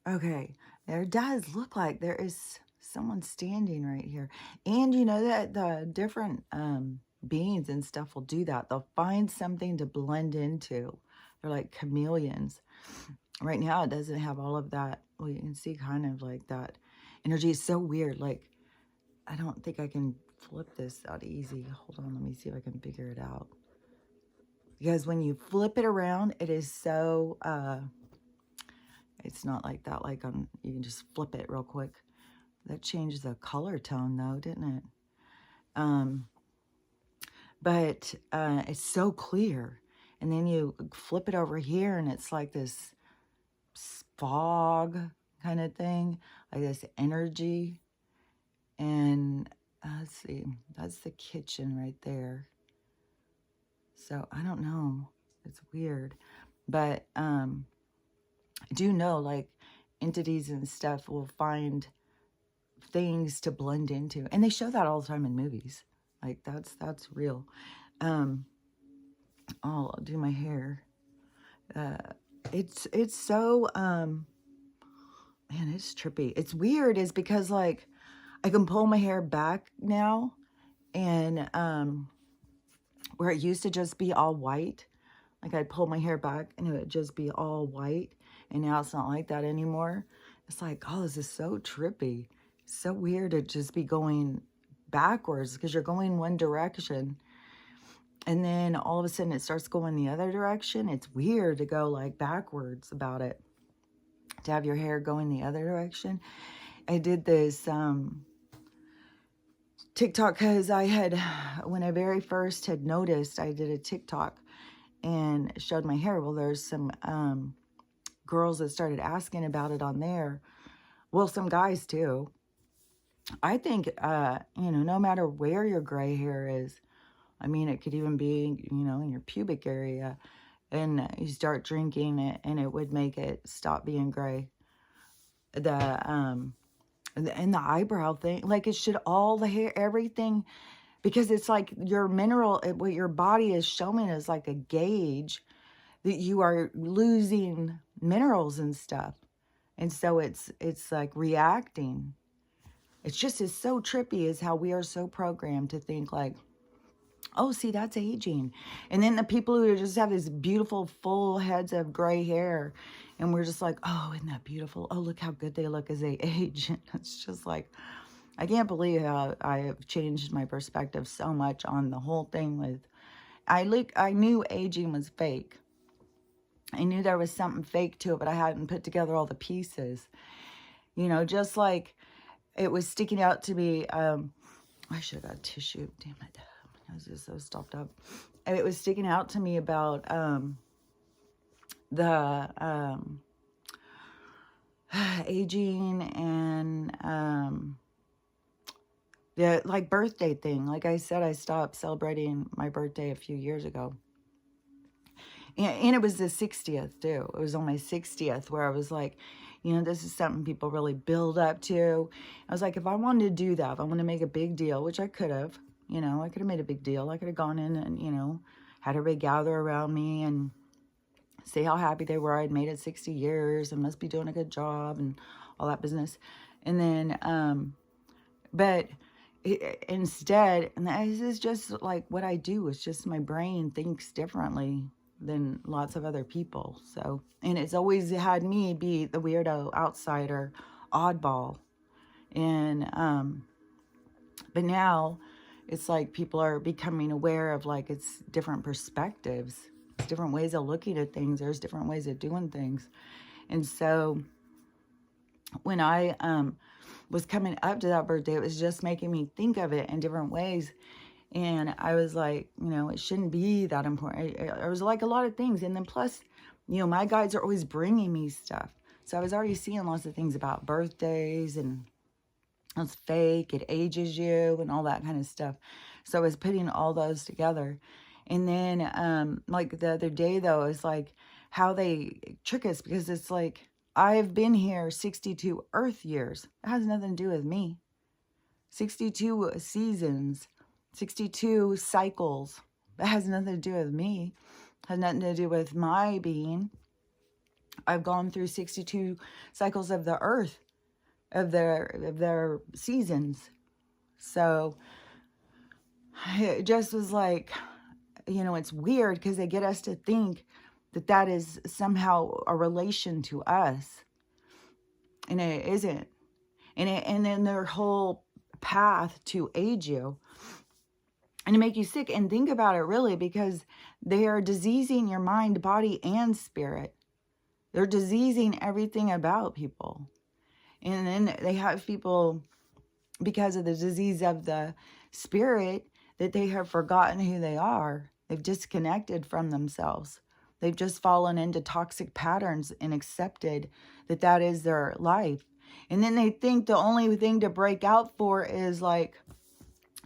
Okay, there does look like there is someone standing right here. And you know that the different beings and stuff will do that. They'll find something to blend into. They're like chameleons. Right now, it doesn't have all of that. Well, you can see kind of like that energy is so weird. Like, I don't think I can flip this out easy. Hold on, let me see if I can figure it out. Because when you flip it around, it is so, it's not like that. Like, you can just flip it real quick. That changed the color tone, though, didn't it? But it's so clear. And then you flip it over here, and it's like this fog kind of thing, like this energy. And let's see, that's the kitchen right there. So I don't know. It's weird. But I do know, like, entities and stuff will find things to blend into. And they show that all the time in movies. Like, that's real. I'll do my hair. It's so, man, it's trippy. It's weird is because, like, I can pull my hair back now. And where it used to just be all white, like I'd pull my hair back and it would just be all white. And now it's not like that anymore. It's like, oh, this is so trippy. It's so weird to just be going backwards because you're going one direction. And then all of a sudden it starts going the other direction. It's weird to go like backwards about it. To have your hair going the other direction. I did this TikTok because I had, when I very first had noticed, I did a TikTok and showed my hair. Well, there's some girls that started asking about it on there. Well, some guys too. I think, you know, no matter where your gray hair is, I mean, it could even be, you know, in your pubic area, and you start drinking it and it would make it stop being gray. And the eyebrow thing, like it should all the hair, everything, because it's like your mineral, what your body is showing is like a gauge that you are losing minerals and stuff. And so it's like reacting. It's just is so trippy is how we are so programmed to think like, oh, see, that's aging. And then the people who just have these beautiful full heads of gray hair, and we're just like, oh, isn't that beautiful? Oh, look how good they look as they age. It's just like, I can't believe how I have changed my perspective so much on the whole thing with, I knew aging was fake. I knew there was something fake to it, but I hadn't put together all the pieces. You know, just like it was sticking out to me. I should have got a tissue. Damn it. I was just so stopped up. And it was sticking out to me about the aging and the like birthday thing. Like I said, I stopped celebrating my birthday a few years ago. And it was the 60th too. It was on my 60th where I was like, you know, this is something people really build up to. I was like, if I wanted to do that, if I want to make a big deal, which I could have, you know, I could have made a big deal. I could have gone in and, you know, had everybody gather around me and say how happy they were. I'd made it 60 years and must be doing a good job and all that business. And then, but instead, and this is just like what I do. It's just my brain thinks differently than lots of other people. So, and it's always had me be the weirdo, outsider, oddball. And, but now it's like people are becoming aware of like it's different perspectives, it's different ways of looking at things. There's different ways of doing things. And so when I was coming up to that birthday, it was just making me think of it in different ways. And I was like, you know, it shouldn't be that important. It was like a lot of things. And then plus, you know, my guides are always bringing me stuff. So I was already seeing lots of things about birthdays and it's fake, it ages you and all that kind of stuff. So I was putting all those together. And then like the other day though, it's like how they trick us because it's like, I've been here 62 Earth years. It has nothing to do with me. 62 seasons. 62 cycles. That has nothing to do with me. Has nothing to do with my being. I've gone through 62 cycles of the earth, of their seasons. So it just was like, it's weird because they get us to think that that is somehow a relation to us. And it isn't. And then their whole path to age you and to make you sick. And think about it really, because they are diseasing your mind, body, and spirit. They're diseasing everything about people. And then they have people, because of the disease of the spirit, that they have forgotten who they are. They've disconnected from themselves. They've just fallen into toxic patterns and accepted that that is their life. And then they think the only thing to break out for is like,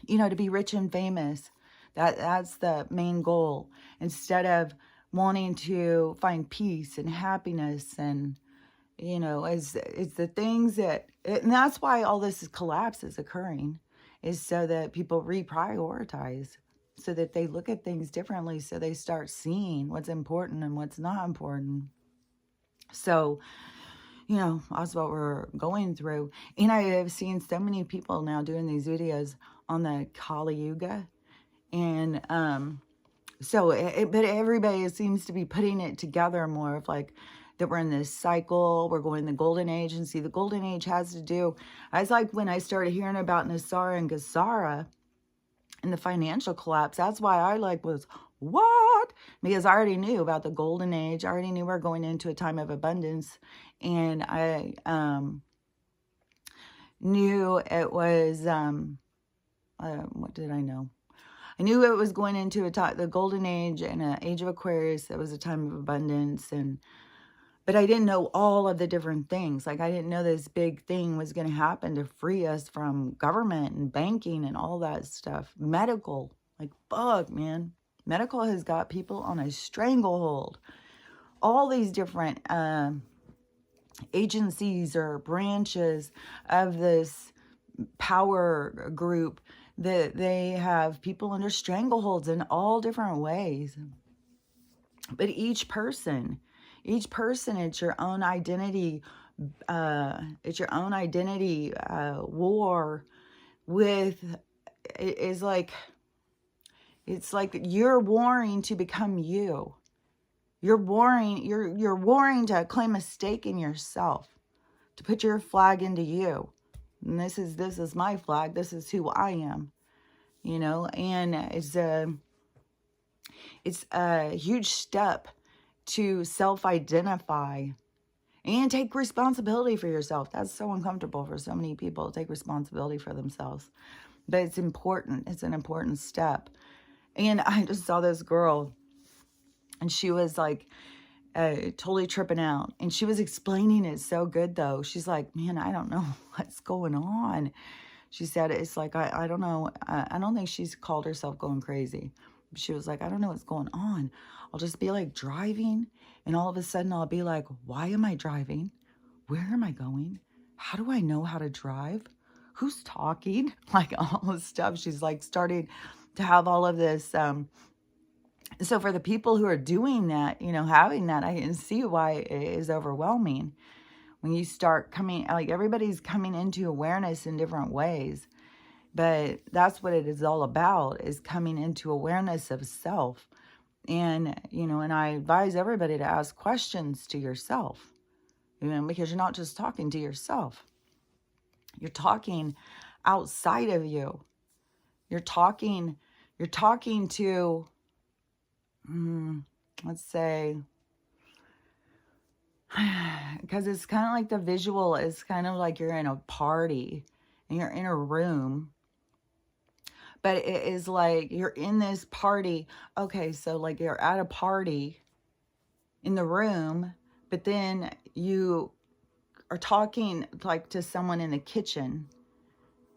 to be rich and famous. That's the main goal. Instead of wanting to find peace and happiness and, it's the things that, and that's why all this collapse is occurring, is so that people reprioritize, so that they look at things differently, so they start seeing what's important and what's not important. So, that's what we're going through. And I have seen so many people now doing these videos on the Kali Yuga. And but everybody seems to be putting it together more of like that we're in this cycle, we're going the golden age. And see, the golden age has to do, I was like, when I started hearing about Nasara and Gasara and the financial collapse, that's why I was, what? Because I already knew about the golden age. I already knew we're going into a time of abundance. And I knew it was, what did I know? I knew it was going into the golden age and an age of Aquarius. That was a time of abundance. But I didn't know all of the different things. Like, I didn't know this big thing was going to happen to free us from government and banking and all that stuff. Medical, like, fuck, man. Medical has got people on a stranglehold. All these different agencies or branches of this power group, that they have people under strangleholds in all different ways. But each person, it's your own identity. It's your own identity war with, it's like you're warring to become you. You're warring to claim a stake in yourself, to put your flag into you. And this is my flag. This is who I am, and it's a huge step to self-identify and take responsibility for yourself. That's so uncomfortable for so many people, to take responsibility for themselves. But it's important. It's an important step. And I just saw this girl, and she was like totally tripping out. And she was explaining it so good, though. She's like, man, I don't know what's going on. She said, it's like, I don't know. I don't think she's called herself going crazy. She was like, I don't know what's going on. I'll just be like driving, and all of a sudden I'll be like, why am I driving? Where am I going? How do I know how to drive? Who's talking? Like, all this stuff. She's like starting to have all of this. So for the people who are doing that, having that, I can see why it is overwhelming. When you start coming, like, everybody's coming into awareness in different ways. But that's what it is all about, is coming into awareness of self. And, and I advise everybody to ask questions to yourself, because you're not just talking to yourself. You're talking outside of you. You're talking to, let's say, because it's kind of like the visual is kind of like you're in a party and you're in a room. But it is like you're in this party. Okay, so like you're at a party in the room, but then you are talking like to someone in the kitchen,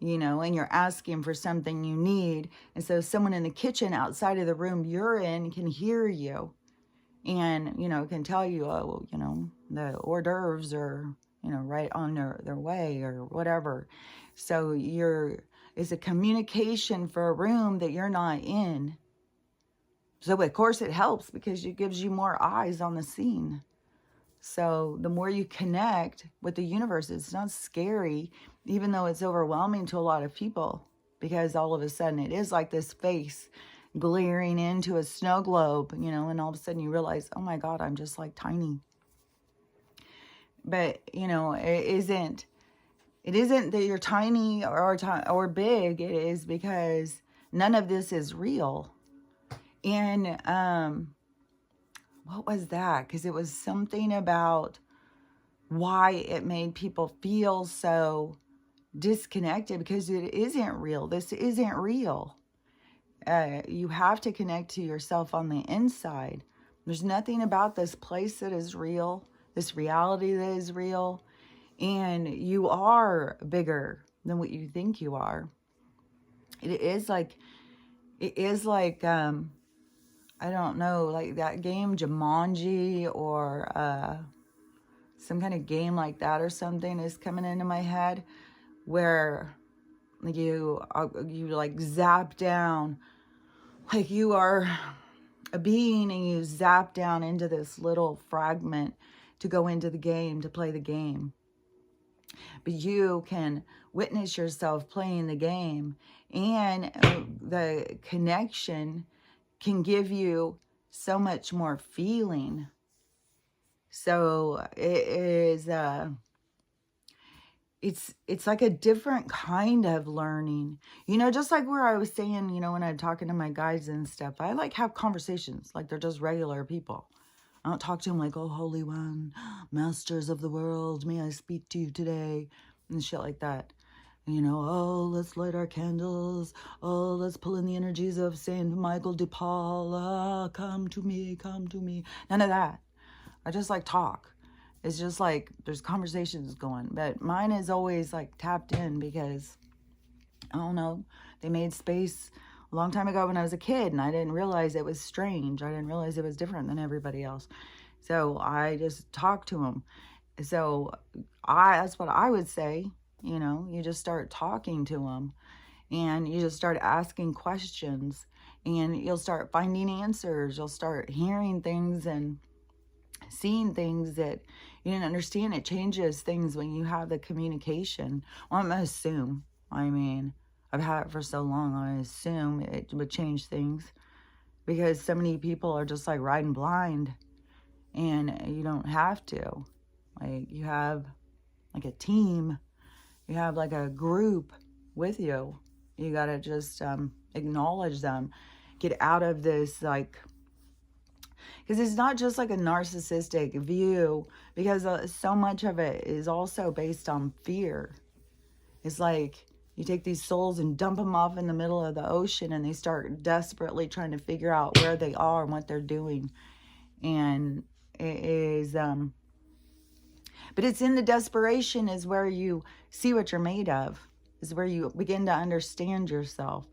and you're asking for something you need. And so someone in the kitchen outside of the room you're in can hear you and, can tell you, oh, the hors d'oeuvres are, right on their way or whatever. So it's a communication for a room that you're not in. So, of course, it helps because it gives you more eyes on the scene. So the more you connect with the universe, it's not scary, even though it's overwhelming to a lot of people, because all of a sudden it is like this face glaring into a snow globe, you know, and all of a sudden you realize, oh my God, I'm just like tiny. But, you know, it isn't that you're tiny or big. It is because none of this is real. And what was that? Because it was something about why it made people feel so disconnected, because it isn't real. This isn't real. You have to connect to yourself on the inside. There's nothing about this place that is real, this reality that is real, and you are bigger than what you think you are. It is like I don't know, like that game Jumanji, or some kind of game like that or something is coming into my head, where you like zap down, like you are a being and you zap down into this little fragment to go into the game, to play the game. But you can witness yourself playing the game, and the connection can give you so much more feeling. So it is it's like a different kind of learning, you know, just like where I was saying, you know, when I'm talking to my guides and stuff, I like have conversations like they're just regular people. I don't talk to them like, oh, Holy One, masters of the world, may I speak to you today, and shit like that. You know, oh, let's light our candles. Oh, let's pull in the energies of Saint Michael de Paul. Ah, come to me, come to me. None of that. I just like talk. It's just like there's conversations going. But mine is always like tapped in because, I don't know, they made space a long time ago when I was a kid, and I didn't realize it was strange. I didn't realize it was different than everybody else. So I just talked to them. So that's what I would say. You know, you just start talking to them, and you just start asking questions, and you'll start finding answers. You'll start hearing things and seeing things that you didn't understand. It changes things when you have the communication. Well, I'm going to assume. I mean, I've had it for so long, I assume it would change things, because so many people are just like riding blind, and you don't have to. Like, you have like a team, you have like a group with you. You got to just acknowledge them, get out of this, like, because it's not just like a narcissistic view, because so much of it is also based on fear. It's like you take these souls and dump them off in the middle of the ocean, and they start desperately trying to figure out where they are and what they're doing. And it is, but it's in the desperation is where you see what you're made of, is where you begin to understand yourself.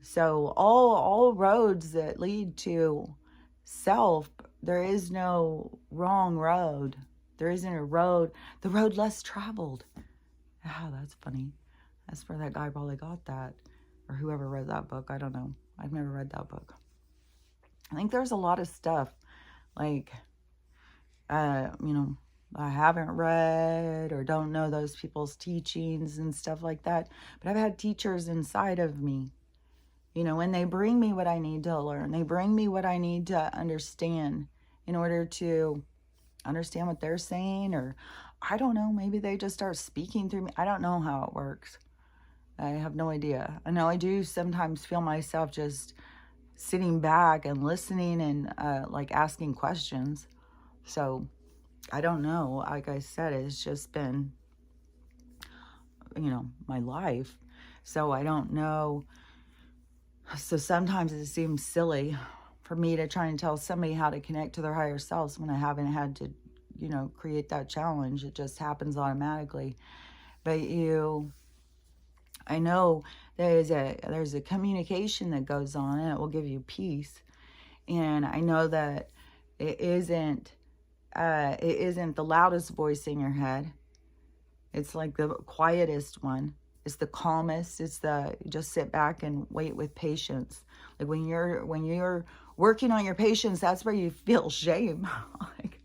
So all roads that lead to self, there is no wrong road. There isn't a road, the road less traveled. Oh, that's funny. That's where that guy probably got that, or whoever read that book. I don't know. I've never read that book. I think there's a lot of stuff like, you know, I haven't read or don't know those people's teachings and stuff like that. But I've had teachers inside of me, you know, and they bring me what I need to learn. They bring me what I need to understand in order to understand what they're saying, or I don't know, maybe they just start speaking through me. I don't know how it works. I have no idea. I know I do sometimes feel myself just sitting back and listening and like asking questions. So I don't know. Like I said, it's just been, you know, my life. So I don't know. So sometimes it seems silly for me to try and tell somebody how to connect to their higher selves when I haven't had to, you know, create that challenge. It just happens automatically. But I know there's a communication that goes on, and it will give you peace. And I know that it isn't the loudest voice in your head. It's like the quietest one. It's the calmest. It's the, just sit back and wait with patience. Like when you're working on your patience, that's where you feel shame. Like,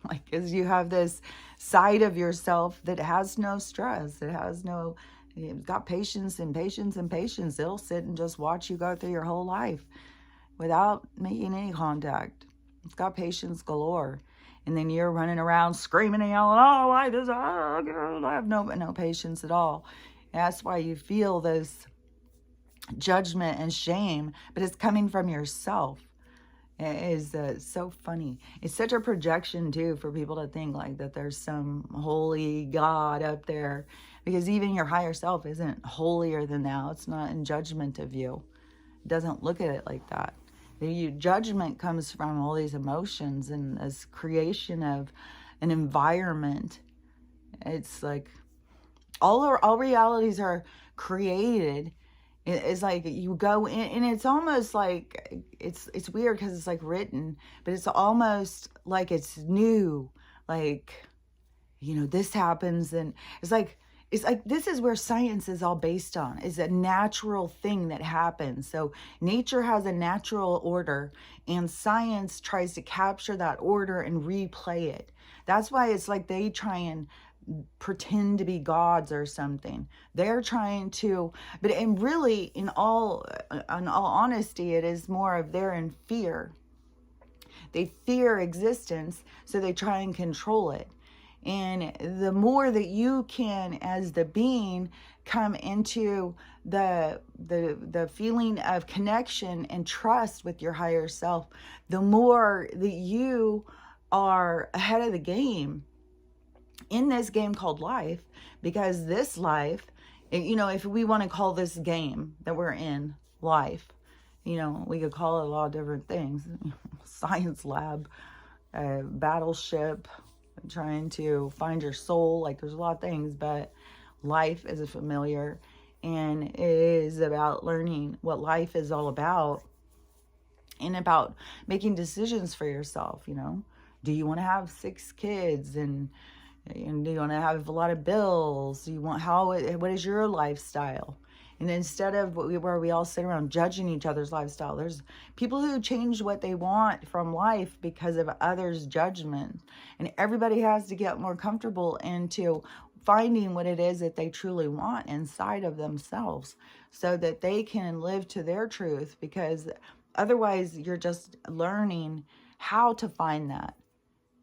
Like, because you have this side of yourself that has no stress. It has no, it's got patience and patience and patience. It'll sit and just watch you go through your whole life without making any contact. It's got patience galore. And then you're running around screaming and yelling, oh, why this? I have no patience at all. And that's why you feel this judgment and shame, but it's coming from yourself. It is so funny. It's such a projection, too, for people to think like that there's some holy God up there, because even your higher self isn't holier than thou. It's not in judgment of you. It doesn't look at it like that. The judgment comes from all these emotions and this creation of an environment. It's like all realities are created. It's like you go in, and it's almost like it's weird because it's like written, but it's almost like it's new. Like, this happens, and it's like this is where science is all based on, is a natural thing that happens. So nature has a natural order, and science tries to capture that order and replay it. That's why it's like they try and pretend to be gods or something. They're trying to, but and really, in all honesty, it is more of they're in fear. They fear existence, so they try and control it. And the more that you can, as the being, come into the feeling of connection and trust with your higher self, the more that you are ahead of the game in this game called life. Because this life, if we want to call this game that we're in life, we could call it a lot of different things. Science lab, battleship, trying to find your soul. Like, there's a lot of things, but life is a familiar, and it is about learning what life is all about, and about making decisions for yourself. Do you want to have 6 kids, and do you want to have a lot of bills? Do you want, what is your lifestyle? And instead of where we all sit around judging each other's lifestyle, there's people who change what they want from life because of others' judgment. And everybody has to get more comfortable into finding what it is that they truly want inside of themselves, so that they can live to their truth. Because otherwise, you're just learning how to find that.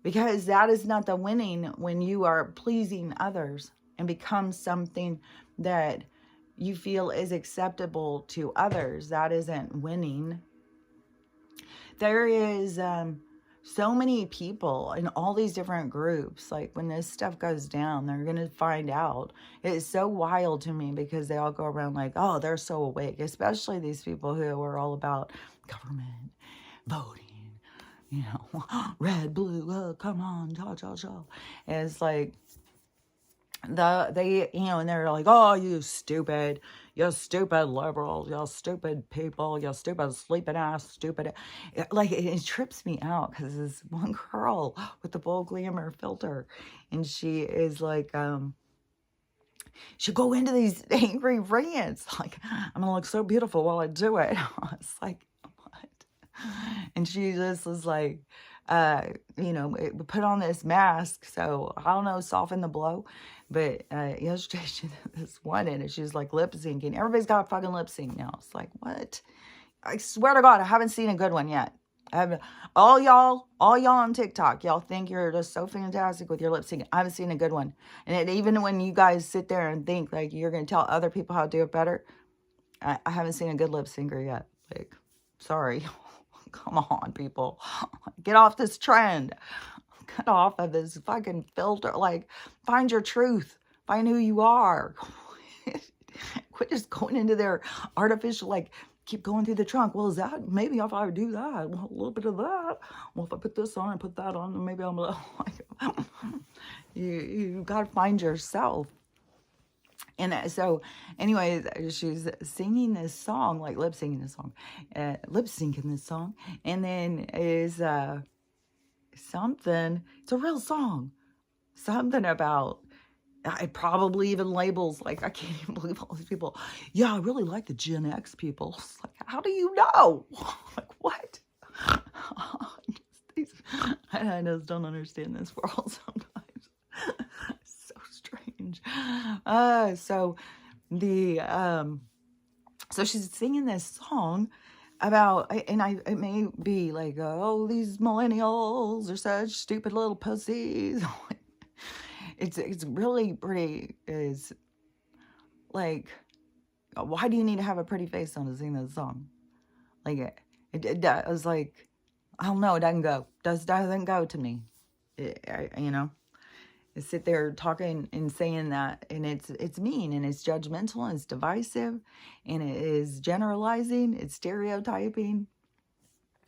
Because that is not the winning when you are pleasing others and become something that you feel is acceptable to others. That isn't winning. There is so many people in all these different groups. Like, when this stuff goes down, they're going to find out. It's so wild to me, because they all go around like, oh, they're so awake. Especially these people who are all about government, voting, red, blue, oh, come on, cha. And it's like, and they're like, oh, you stupid liberals, you stupid people, you stupid sleeping ass, stupid. Like, it trips me out, because this one girl with the bold glamour filter, and she is like, she'll go into these angry rants, like, I'm gonna look so beautiful while I do it. It's like, what? And she just was like, put on this mask, so I don't know, soften the blow. But yesterday she did this one, and she's like lip syncing. Everybody's got a fucking lip sync now. It's like, what? I swear to God, I haven't seen a good one yet. I haven't. All y'all on TikTok, y'all think you're just so fantastic with your lip sync. I haven't seen a good one. And even when you guys sit there and think like you're gonna tell other people how to do it better, I haven't seen a good lip syncer yet. Like, sorry. Come on, people. Get off this trend. Get off of this fucking filter. Like, find your truth. Find who you are. Quit just going into their artificial, like, keep going through the trunk. Well, is that, maybe if I do that, well, a little bit of that. Well, if I put this on and put that on, maybe I'm like, you got to find yourself. And so, anyways, she's singing this song, like lip syncing this song, and then is something. It's a real song. Something about. It probably even labels, like, I can't even believe all these people. Yeah, I really like the Gen X people. It's like, how do you know? Like, what? I just don't understand this world sometimes. It's so strange. So the so she's singing this song about, and it may be like, oh, these millennials are such stupid little pussies. It's really pretty. Is like, why do you need to have a pretty face on to sing this song? Like it was like, I don't know, it doesn't go to me. You know, I sit there talking and saying that, and it's mean, and it's judgmental, and it's divisive, and it is generalizing, it's stereotyping,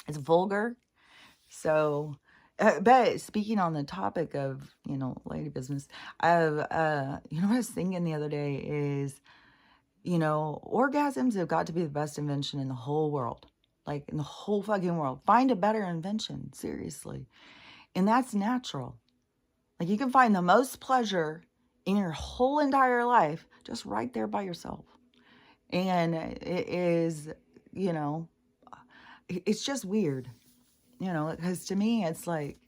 it's vulgar. So, but speaking on the topic of, lady business, what I was thinking the other day is, orgasms have got to be the best invention in the whole world. Like, in the whole fucking world. Find a better invention, seriously. And that's natural. Like, you can find the most pleasure in your whole entire life just right there by yourself. And it is, it's just weird. Because to me, it's like,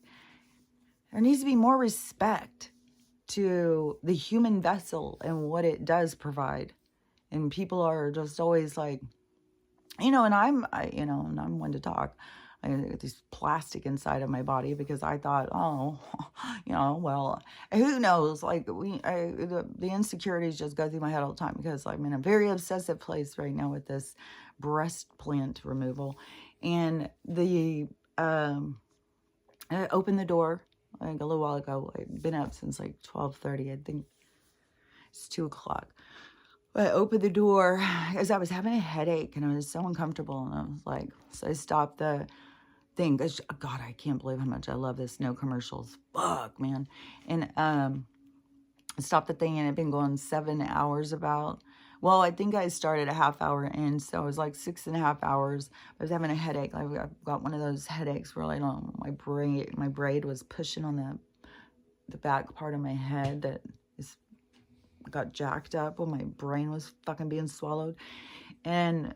there needs to be more respect to the human vessel and what it does provide. And people are just always like, and I'm one to talk. I got this plastic inside of my body because I thought, oh, well, who knows? Like the insecurities just go through my head all the time because I'm in a very obsessive place right now with this breast plant removal. And I opened the door like a little while ago. I've been up since like 12:30. I think it's 2:00. I opened the door as I was having a headache and I was so uncomfortable. And I was like, so I stopped the thing. God, I can't believe how much I love this. No commercials. Fuck, man. And I stopped the thing, and it had been going 7 hours about. Well, I think I started a half hour in, so it was like 6.5 hours. I was having a headache. I've got one of those headaches where my braid was pushing on the back part of my head that is got jacked up when my brain was fucking being swallowed. And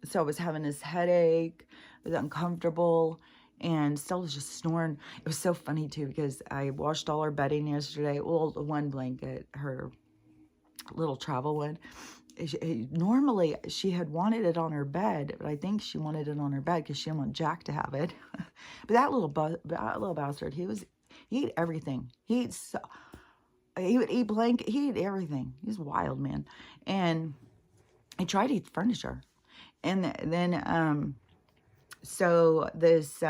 so I was having this headache, I was uncomfortable, and Stella was just snoring. It was so funny too, because I washed all her bedding yesterday. Well, the one blanket, her little travel one. Normally she had wanted it on her bed, but I think she wanted it on her bed because she didn't want Jack to have it. But that little bastard, he ate everything. He would eat blanket. He ate everything. He's wild, man. And I tried to eat furniture. And then, so this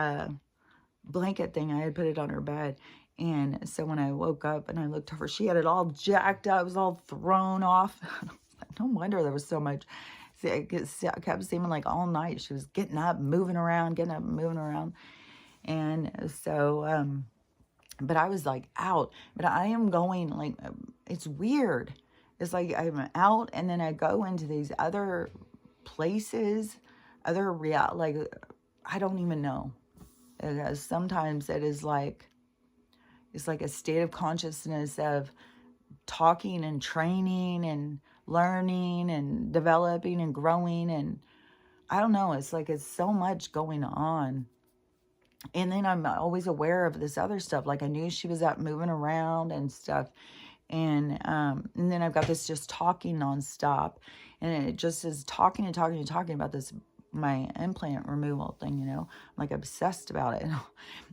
blanket thing, I had put it on her bed. And so when I woke up and I looked over, she had it all jacked up. It was all thrown off. No wonder there was so much. See, it kept seeming like all night she was getting up, moving around. And so, but I was like out. But I am going like, it's weird. It's like I'm out and then I go into these other places, like, I don't even know. Sometimes it is like, it's like a state of consciousness of talking and training and learning and developing and growing. And I don't know, it's like it's so much going on. And then I'm always aware of this other stuff. Like I knew she was out moving around and stuff. And then I've got this just talking nonstop. And it just is talking about this, my implant removal thing, I'm like obsessed about it.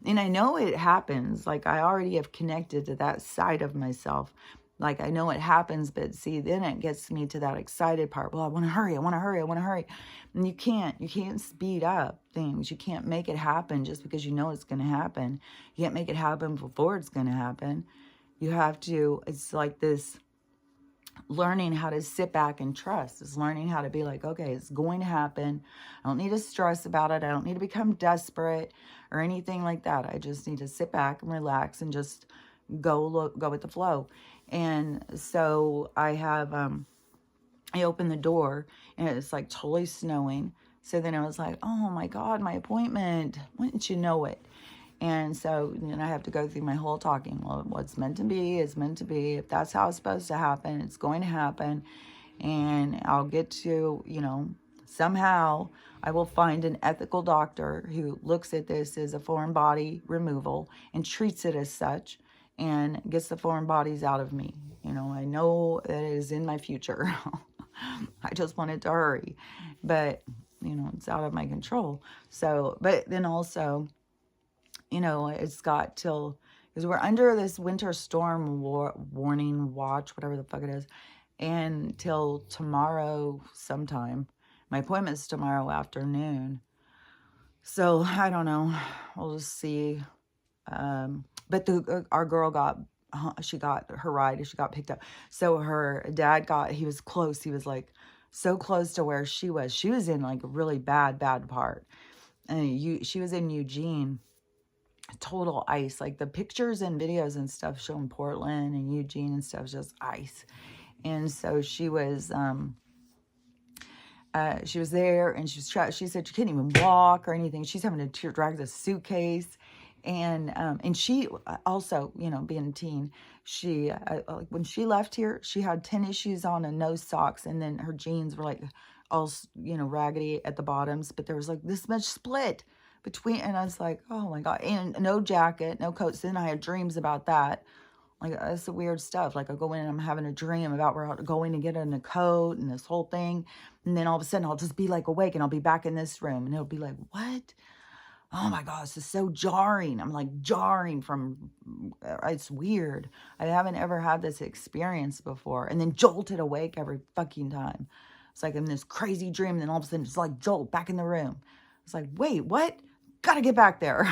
And I know it happens. Like I already have connected to that side of myself. Like I know it happens, but see, then it gets me to that excited part. Well, I want to hurry. And you can't speed up things. You can't make it happen just because you know it's going to happen. You can't make it happen before it's going to happen. You have to, it's like this learning how to sit back and trust. It's learning how to be like, okay, it's going to happen. I don't need to stress about it. I don't need to become desperate or anything like that. I just need to sit back and relax and just go with the flow. And so I opened the door and it's like totally snowing. So then I was like, oh my God, my appointment. Wouldn't you know it? And so then I have to go through my whole talking. Well, what's meant to be is meant to be. If that's how it's supposed to happen, it's going to happen. And I'll get to, Somehow I will find an ethical doctor who looks at this as a foreign body removal and treats it as such and gets the foreign bodies out of me. You know, I know that it is in my future. I just want it to hurry. But, you know, it's out of my control. So, but then also, you know, it's got till, because we're under this winter storm warning watch, whatever the fuck it is, and till tomorrow sometime. My appointment's tomorrow afternoon. So I don't know. We'll just see. But our girl she got her ride. She got picked up. So her dad he was close. He was like so close to where she was. She was in like a really bad part. And she was in Eugene. Total ice. Like the pictures and videos and stuff showing Portland and Eugene and stuff, just ice. And so she was there, and she said she couldn't even walk or anything. She's having to drag the suitcase. And she also, you know, being a teen, she when she left here, she had tennis shoes on and no socks, and then her jeans were like all, you know, raggedy at the bottoms, but there was like this much split between, and I was like, oh my God, and no jacket, no coats. Then I had dreams about that. Like, that's the weird stuff. Like, I go in and I'm having a dream about where I'm going to get in a coat and this whole thing. And then all of a sudden I'll just be like awake and I'll be back in this room. And it'll be like, what? Oh my gosh, this is so jarring. I'm like jarring from, it's weird. I haven't ever had this experience before. And then jolted awake every fucking time. It's like in this crazy dream. And then all of a sudden it's like jolt back in the room. It's like, wait, what? Gotta get back there.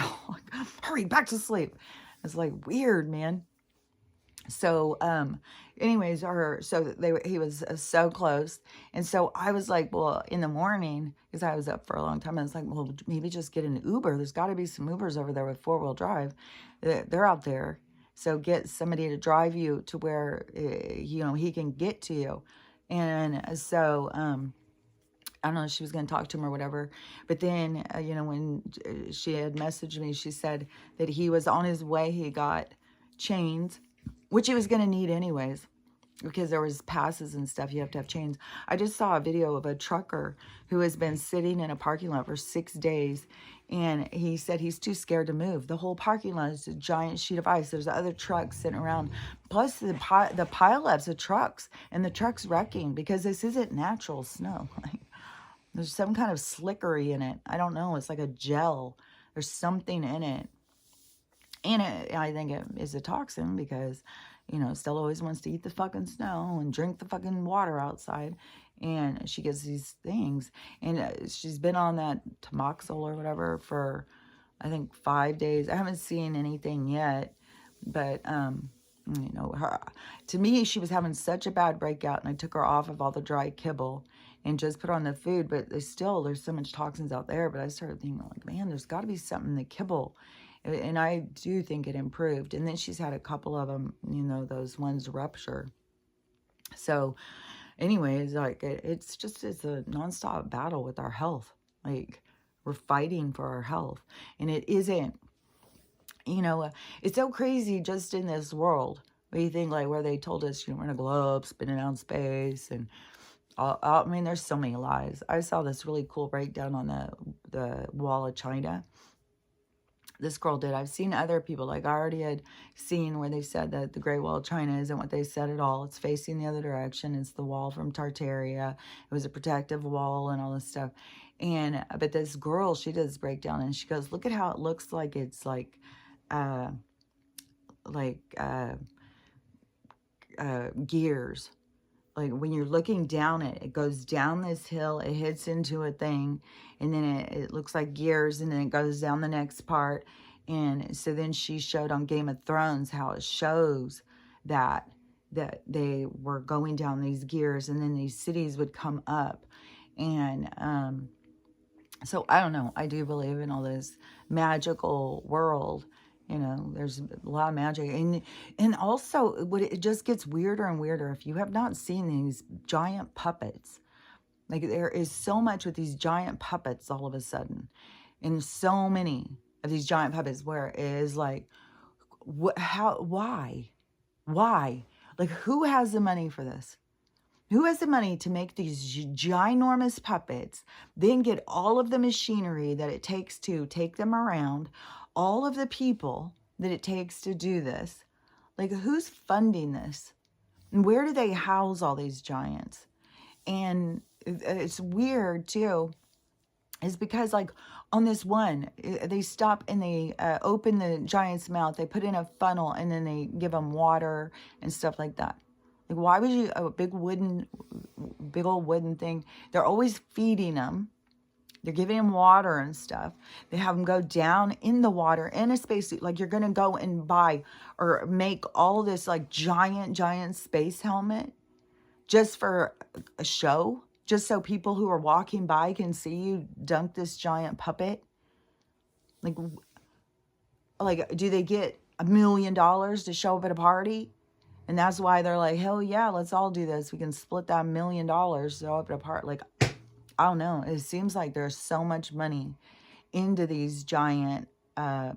Hurry, back to sleep. It's like weird, man. So, anyways, he was so close. And so I was like, well, in the morning, because I was up for a long time, I was like, well, maybe just get an Uber. There's got to be some Ubers over there with 4-wheel drive. They're out there. So get somebody to drive you to where, you know, he can get to you. And so, I don't know, she was going to talk to him or whatever. But then, you know, when she had messaged me, she said that he was on his way. He got chains, which he was going to need anyways, because there was passes and stuff. You have to have chains. I just saw a video of a trucker who has been sitting in a parking lot for 6 days. And he said he's too scared to move. The whole parking lot is a giant sheet of ice. There's other trucks sitting around. Plus the pileups of trucks. And the trucks wrecking because this isn't natural snow. Like, there's some kind of slickery in it. I don't know. It's like a gel. There's something in it. And I think it is a toxin because, you know, Stella always wants to eat the fucking snow and drink the fucking water outside. And she gets these things. And she's been on that Tamoxil or whatever for, I think, 5 days. I haven't seen anything yet. But, you know, to me, she was having such a bad breakout. And I took her off of all the dry kibble and just put on the food. But there's so much toxins out there. But I started thinking, like, man, there's got to be something in the kibble. And I do think it improved. And then she's had a couple of them, you know, those ones rupture. So anyways, like, it's a nonstop battle with our health. Like, we're fighting for our health. And it isn't, you know, it's so crazy just in this world. Where you think, like, where they told us, you know, we're in a globe spinning out in space. And, I mean, there's so many lies. I saw this really cool breakdown on the wall of China. This girl did. I've seen other people, like I already had seen where they said that the Great Wall of China isn't what they said at all. It's facing the other direction. It's the wall from Tartaria. It was a protective wall and all this stuff. And, but this girl, she does breakdown and she goes, look at how it looks like it's like gears. Like when you're looking down it goes down this hill, it hits into a thing, and then it looks like gears, and then it goes down the next part. And so then she showed on Game of Thrones how it shows that they were going down these gears, and then these cities would come up. And so I don't know. I do believe in all this magical world. You know, there's a lot of magic. And also, it just gets weirder and weirder. If you have not seen these giant puppets, like there is so much with these giant puppets all of a sudden. And so many of these giant puppets where it is like, why? Like, who has the money for this? Who has the money to make these ginormous puppets, then get all of the machinery that it takes to take them around, all of the people that it takes to do this? Like, who's funding this? And where do they house all these giants? And it's weird, too, is because, like, on this one, they stop and they open the giant's mouth. They put in a funnel, and then they give them water and stuff like that. Like, why would you, a big old wooden thing, they're always feeding them. They're giving them water and stuff. They have them go down in the water in a spacesuit. Like, you're going to go and buy or make all this, like, giant space helmet just for a show, just so people who are walking by can see you dunk this giant puppet. Like, do they get $1 million to show up at a party? And that's why they're like, hell yeah, let's all do this. We can split that $1 million, show up at a party. Like, I don't know. It seems like there's so much money into these giant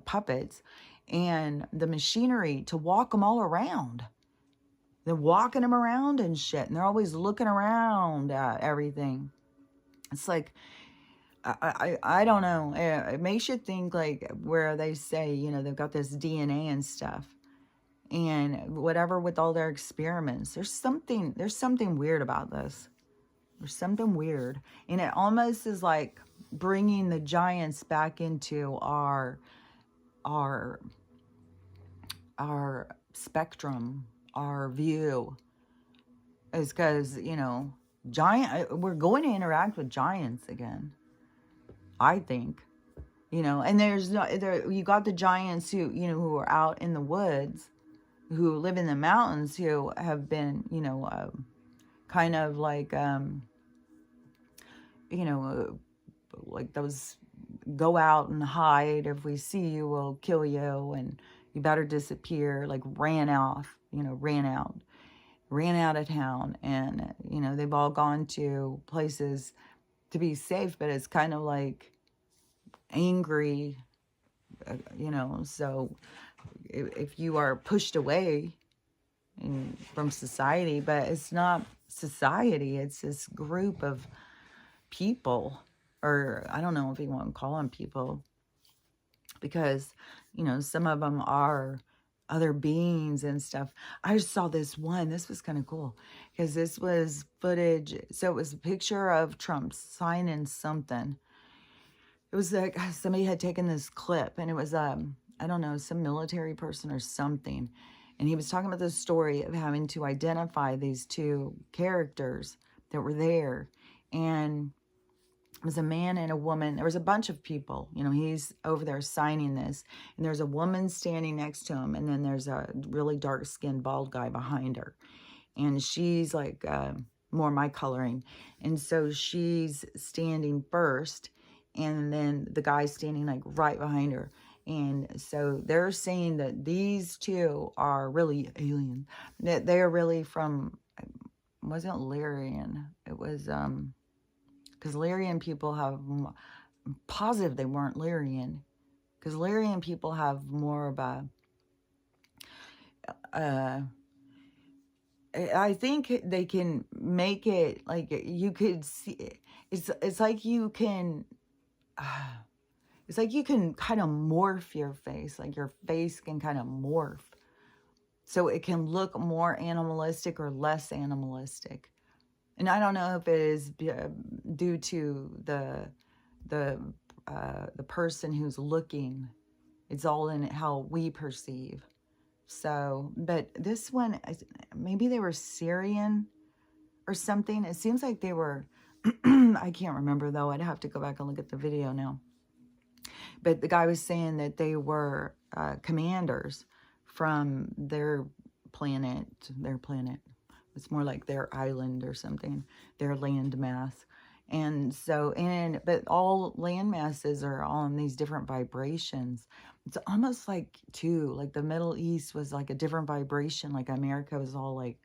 puppets and the machinery to walk them all around. They're walking them around and shit, and they're always looking around at everything. It's like, I don't know. It makes you think, like, where they say, you know, they've got this DNA and stuff, and whatever with all their experiments. There's something weird about this. There's something weird, and it almost is like bringing the giants back into our spectrum, our view, is because, you know, we're going to interact with giants again, I think, you know. And you got the giants who, you know, who are out in the woods, who live in the mountains, who have been, you know, kind of like, you know, like those, go out and hide. If we see you, we'll kill you, and you better disappear. Like, ran out of town. And, you know, they've all gone to places to be safe, but it's kind of like angry, you know. So if you are pushed away from society, but it's not society, it's this group of people, or I don't know if you want to call them people, because, you know, some of them are other beings and stuff. I just saw this was kind of cool, because this was footage. So it was a picture of Trump signing something. It was like somebody had taken this clip, and it was, I don't know, some military person or something. And he was talking about the story of having to identify these two characters that were there. And it was a man and a woman. There was a bunch of people. You know, he's over there signing this. And there's a woman standing next to him. And then there's a really dark-skinned bald guy behind her. And she's like more my coloring. And so she's standing first. And then the guy's standing like right behind her. And so they're saying that these two are really alien. That they're really from, it wasn't Lyrian. It was, because Lyrian people have, I'm positive they weren't Lyrian. Because Lyrian people have more of a, I think they can make it like you could see. It's like you can. It's like you can kind of morph your face. Like your face can kind of morph, so it can look more animalistic or less animalistic. And I don't know if it is due to the person who's looking. It's all in how we perceive. So, but this one, maybe they were Syrian or something. It seems like they were, I can't remember though. I'd have to go back and look at the video now. But the guy was saying that they were commanders from their planet. It's more like their island or something, their landmass. And so, but all land masses are on these different vibrations. It's almost like, too, like the Middle East was like a different vibration. Like America was all like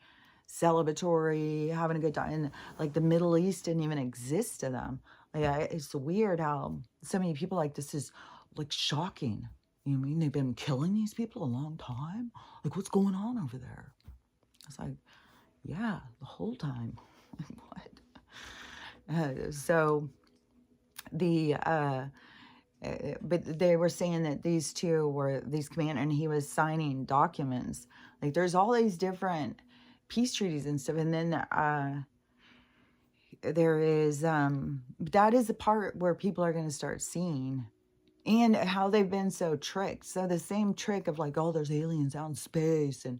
celebratory, having a good time. And like the Middle East didn't even exist to them. Like, it's weird how so many people, like, this is like shocking. You know what I mean? They've been killing these people a long time. Like, what's going on over there? It's like, yeah, the whole time. So the but they were saying that these two were these command, and he was signing documents. Like there's all these different peace treaties and stuff, and then there is that is the part where people are going to start seeing and how they've been so tricked. So the same trick of like, oh, there's aliens out in space, and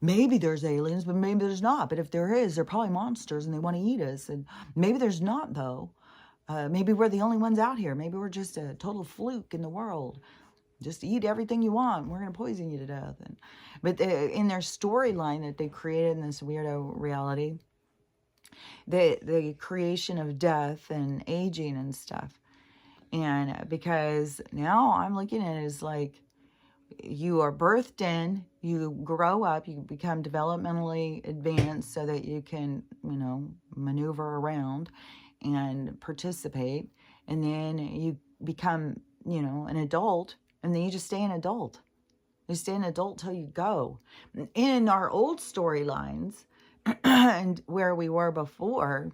maybe there's aliens, but maybe there's not. But if there is, they're probably monsters and they want to eat us. And maybe there's not, though. Maybe we're the only ones out here. Maybe we're just a total fluke in the world. Just eat everything you want. We're going to poison you to death. But in their storyline that they created in this weirdo reality, the creation of death and aging and stuff. And because now I'm looking at it as like you are birthed in, you grow up, you become developmentally advanced so that you can, maneuver around and participate. And then you become, an adult, and then you just stay an adult. You stay an adult till you go. In our old storylines and where we were before,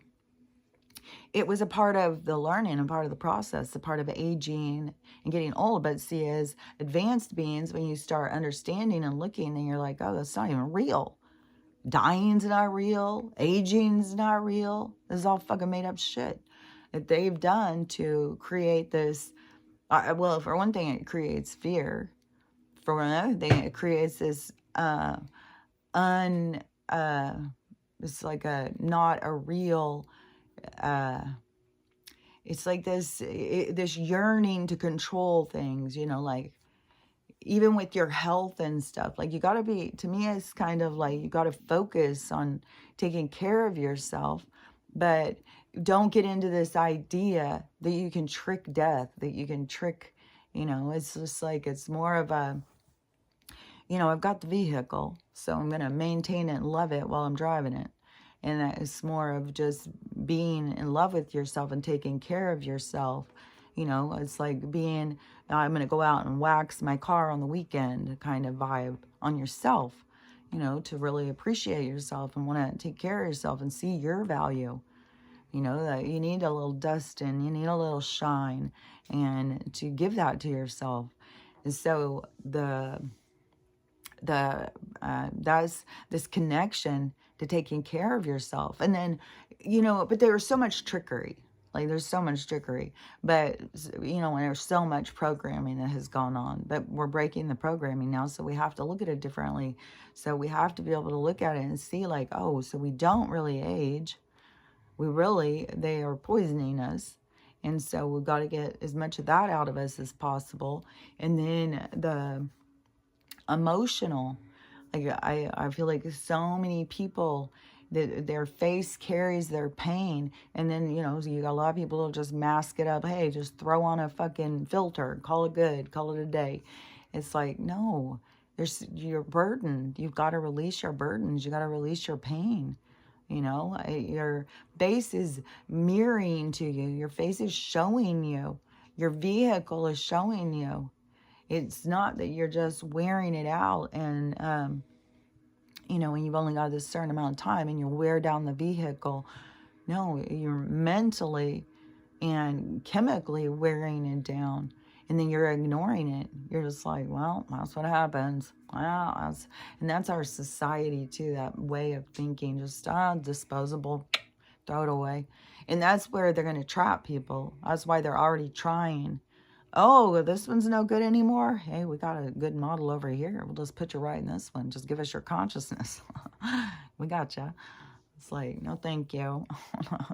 it was a part of the learning and part of the process, a part of aging and getting old. But see, as advanced beings, when you start understanding and looking, then you're like, oh, that's not even real. Dying's not real. Aging's not real. This is all fucking made up shit that they've done to create this. Well, for one thing, it creates fear. For another thing, it creates this it's like not a real. It's like this yearning to control things, like even with your health and stuff. Like you got to be, to me, it's kind of like you got to focus on taking care of yourself, but don't get into this idea that you can trick death, that you can trick, it's just like, it's more of a, I've got the vehicle, so I'm going to maintain it and love it while I'm driving it. And that is more of just being in love with yourself and taking care of yourself. It's like being, I'm going to go out and wax my car on the weekend kind of vibe on yourself, to really appreciate yourself and want to take care of yourself and see your value. That you need a little dust and you need a little shine, and to give that to yourself. And so that's this connection to taking care of yourself. And then, but there's so much trickery. Like there's so much trickery, but when there's so much programming that has gone on, but we're breaking the programming now. So we have to look at it differently. So we have to be able to look at it and see like, oh, so we don't really age. They are poisoning us. And so we've got to get as much of that out of us as possible. And then the emotional, like I feel like so many people that their face carries their pain, and then you got a lot of people who'll just mask it up. Hey, just throw on a fucking filter, call it good, call it a day. It's like, no, you're burdened. You've got to release your burdens. You got to release your pain. Your face is mirroring to you. Your face is showing you. Your vehicle is showing you. It's not that you're just wearing it out and, when you've only got this certain amount of time and you wear down the vehicle. No, you're mentally and chemically wearing it down, and then you're ignoring it. You're just like, well, that's what happens. Well, that's our society too, that way of thinking, just disposable, throw it away. And that's where they're going to trap people. That's why they're already trying. Oh, this one's no good anymore. Hey, we got a good model over here. We'll just put you right in this one. Just give us your consciousness. We got you. It's like, no, thank you.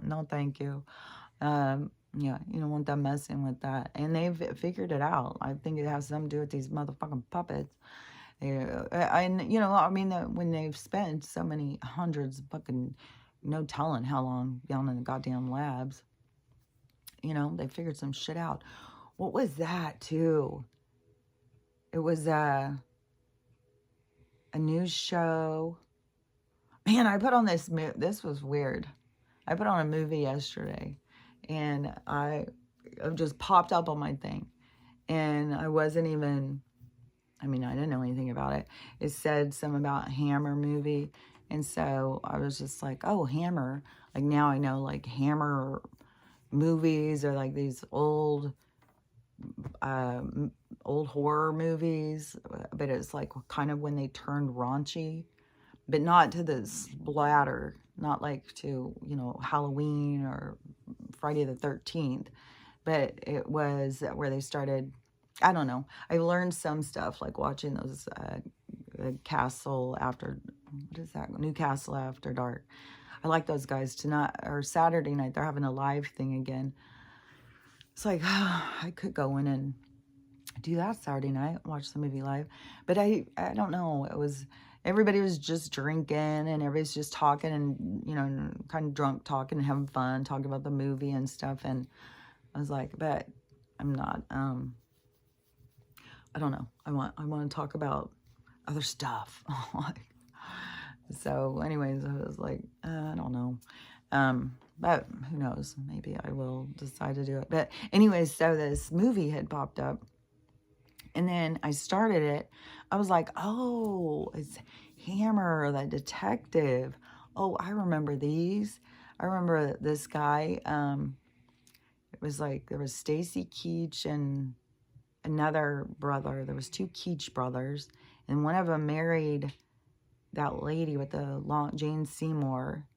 No, thank you. Yeah, you don't want them messing with that. And they've figured it out. I think it has something to do with these motherfucking puppets. And, when they've spent so many hundreds of fucking, no telling how long down in the goddamn labs, they figured some shit out. What was that, too? It was a news show. Man, I put on this was weird. I put on a movie yesterday, and it just popped up on my thing. And I wasn't even, I didn't know anything about it. It said something about Hammer movie. And so I was just like, oh, Hammer. Like now I know like Hammer movies or like these old horror movies, but it's like kind of when they turned raunchy, but not to the splatter, not like to, you know, Halloween or Friday the 13th, but it was where they started, I don't know. I learned some stuff like watching those Castle After, what is that? Newcastle After Dark. I like those guys. Tonight or Saturday night, they're having a live thing again. It's like, I could go in and do that Saturday night, watch the movie live. But I don't know. It was, everybody was just drinking and everybody's just talking and, you know, kind of drunk talking and having fun, talking about the movie and stuff. And I was like, but I'm not, I don't know. I want to talk about other stuff. So anyways, I was like, I don't know. But who knows? Maybe I will decide to do it. But anyways, so this movie had popped up. And then I started it. I was like, oh, it's Hammer, the detective. Oh, I remember these. I remember this guy. It was like, there was Stacy Keach and another brother. There was two Keach brothers. And one of them married that lady with the long, Jane Seymour.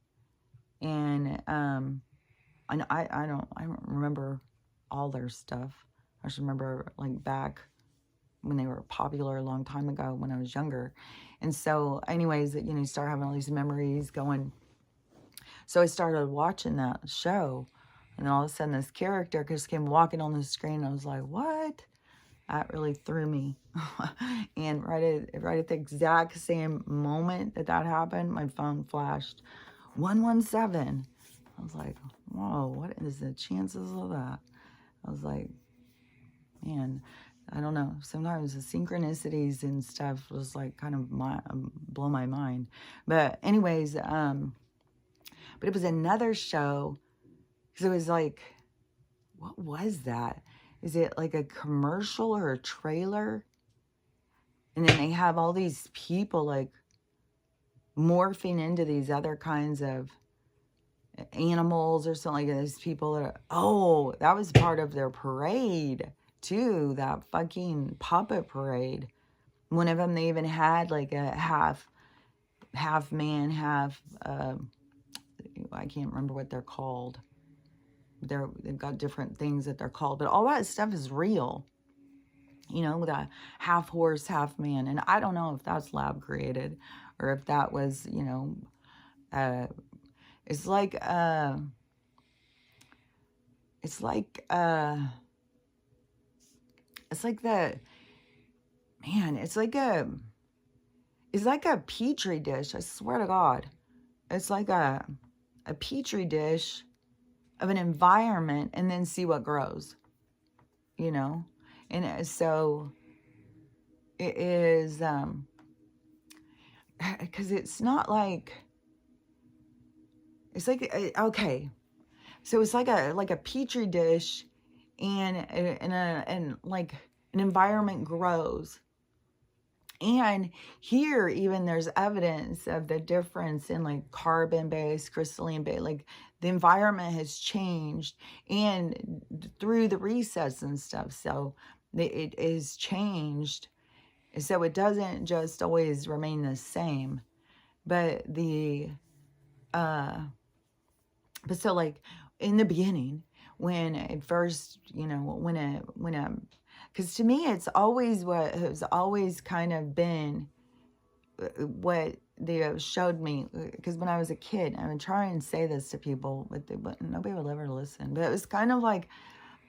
And I don't remember all their stuff. I just remember like back when they were popular a long time ago when I was younger. And so anyways, you know, you start having all these memories going. So I started watching that show, and then all of a sudden this character just came walking on the screen. I was like, what? That really threw me. And right at the exact same moment that happened, my phone flashed 117. I was like, whoa, what is the chances of that? I was like, man, I don't know. Sometimes the synchronicities and stuff was like kind of blow my mind. But anyways, but it was another show. Because it was like, what was that? Is it like a commercial or a trailer? And then they have all these people like morphing into these other kinds of animals or something like that. These people that are, oh, that was part of their parade too, that fucking puppet parade. One of them, they even had like a half man, half, I can't remember what they're called. They've got different things that they're called, but all that stuff is real. You know, with a half horse, half man. And I don't know if that's lab created or if that was, you know, it's like, it's like the, man, it's like a petri dish. I swear to God. It's like a petri dish of an environment and then see what grows, you know? And so it is, because it's not like, it's like, okay. So it's like a petri dish and like an environment grows. And here, even there's evidence of the difference in like carbon-based, crystalline-based, like the environment has changed and through the recess and stuff. So it is changed. So it doesn't just always remain the same, but but so like in the beginning, when it first, you know, because to me, it's always what has always kind of been what they showed me. Because when I was a kid, I would try and say this to people, but nobody would ever listen. But it was kind of like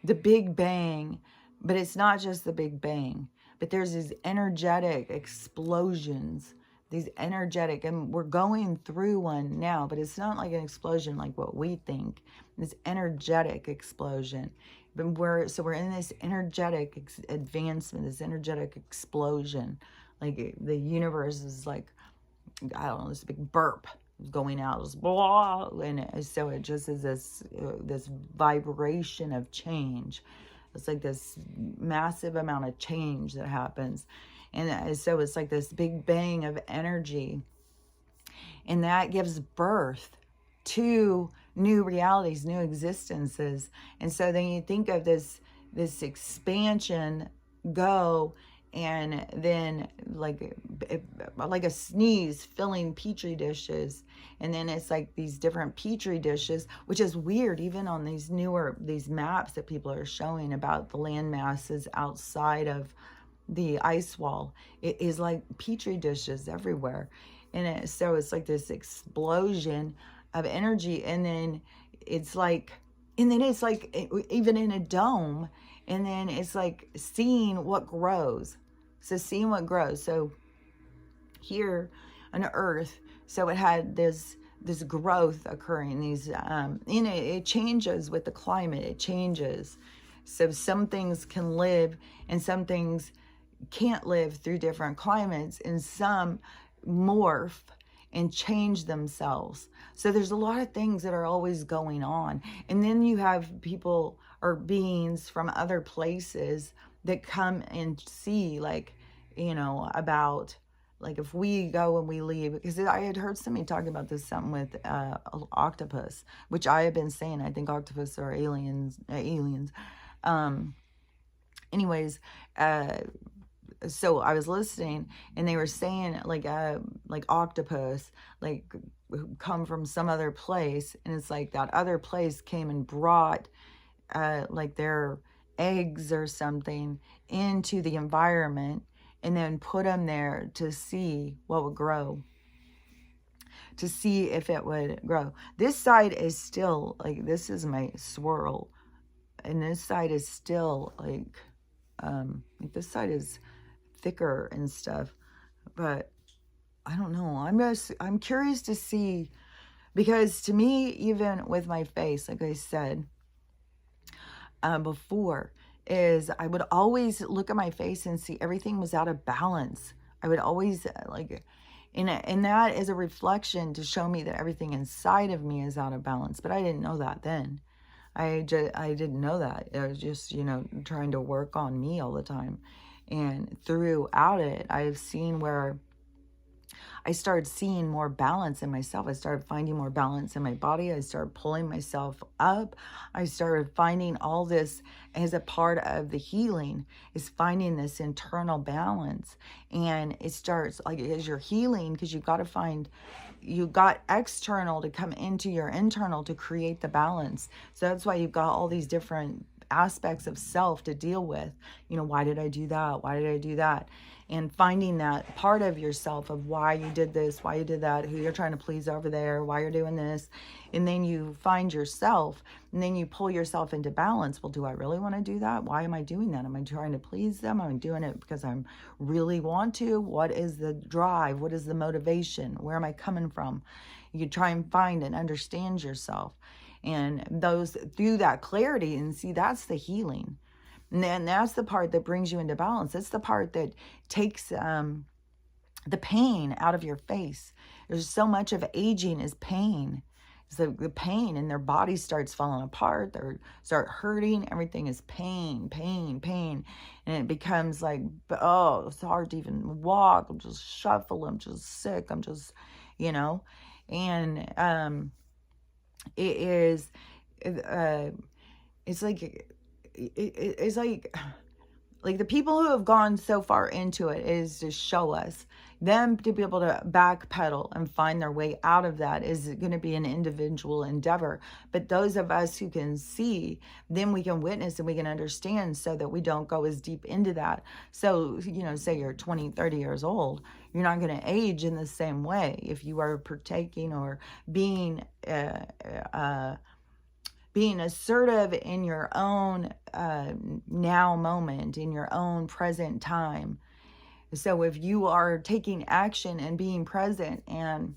the Big Bang, but it's not just the Big Bang. But there's these energetic explosions, these energetic, and we're going through one now, but it's not like an explosion like what we think. This energetic explosion. But we're in this energetic advancement, this energetic explosion. Like the universe is like, I don't know, this big burp going out, just blah, and so it just is this vibration of change. It's like this massive amount of change that happens, and so it's like this big bang of energy, and that gives birth to new realities, new existences. And so then you think of this expansion go, and then like a sneeze filling petri dishes, and then it's like these different petri dishes, which is weird even on these maps that people are showing about the land masses outside of the ice wall. It is like petri dishes everywhere, and so it's like this explosion of energy, and then it's like even in a dome, and then it's like seeing what grows. So seeing what grows. So here on Earth, so it had this growth occurring. These it changes with the climate. It changes. So some things can live, and some things can't live through different climates, and some morph and change themselves. So there's a lot of things that are always going on. And then you have people or beings from other places that come and see, like, about, like, if we go and we leave, because I had heard somebody talking about this, something with octopus, which I have been saying, I think octopus are aliens. Anyways, so I was listening, and they were saying like octopus, like, come from some other place, and it's like that other place came and brought like their eggs or something into the environment, and then put them there to see what would grow, to see if it would grow. This side is still like, this is my swirl, and this side is still like this side is thicker and stuff, but I don't know. I'm curious to see, because to me, even with my face, like I said before, is I would always look at my face and see everything was out of balance. I would always and that is a reflection to show me that everything inside of me is out of balance. But I didn't know that then. I didn't know that. I was just, trying to work on me all the time. And throughout it, I've seen where I started seeing more balance in myself. I started finding more balance in my body. I started pulling myself up. I started finding all this as a part of the healing, is finding this internal balance. And it starts, like, as you're healing, because you got external to come into your internal to create the balance. So that's why you've got all these different aspects of self to deal with. Why did I do that? Why did I do that? And finding that part of yourself of why you did this, why you did that, who you're trying to please over there, why you're doing this. And then you find yourself, and then you pull yourself into balance. Well, do I really want to do that? Why am I doing that? Am I trying to please them? Am I doing it because I really want to? What is the drive? What is the motivation? Where am I coming from? You try and find and understand yourself. And those, through that clarity, and see, that's the healing. And then that's the part that brings you into balance. That's the part that takes the pain out of your face. There's so much of aging is pain. It's the pain, and their body starts falling apart. They start hurting. Everything is pain, pain, pain. And it becomes like, oh, it's hard to even walk. I'm just shuffle. I'm just sick. I'm just, and it is, it's like the people who have gone so far into it is to show us. Them to be able to backpedal and find their way out of that is going to be an individual endeavor. But those of us who can see, then we can witness and we can understand, so that we don't go as deep into that. So, say you're 20, 30 years old, you're not going to age in the same way if you are partaking or being assertive in your own now moment, in your own present time. So if you are taking action and being present, and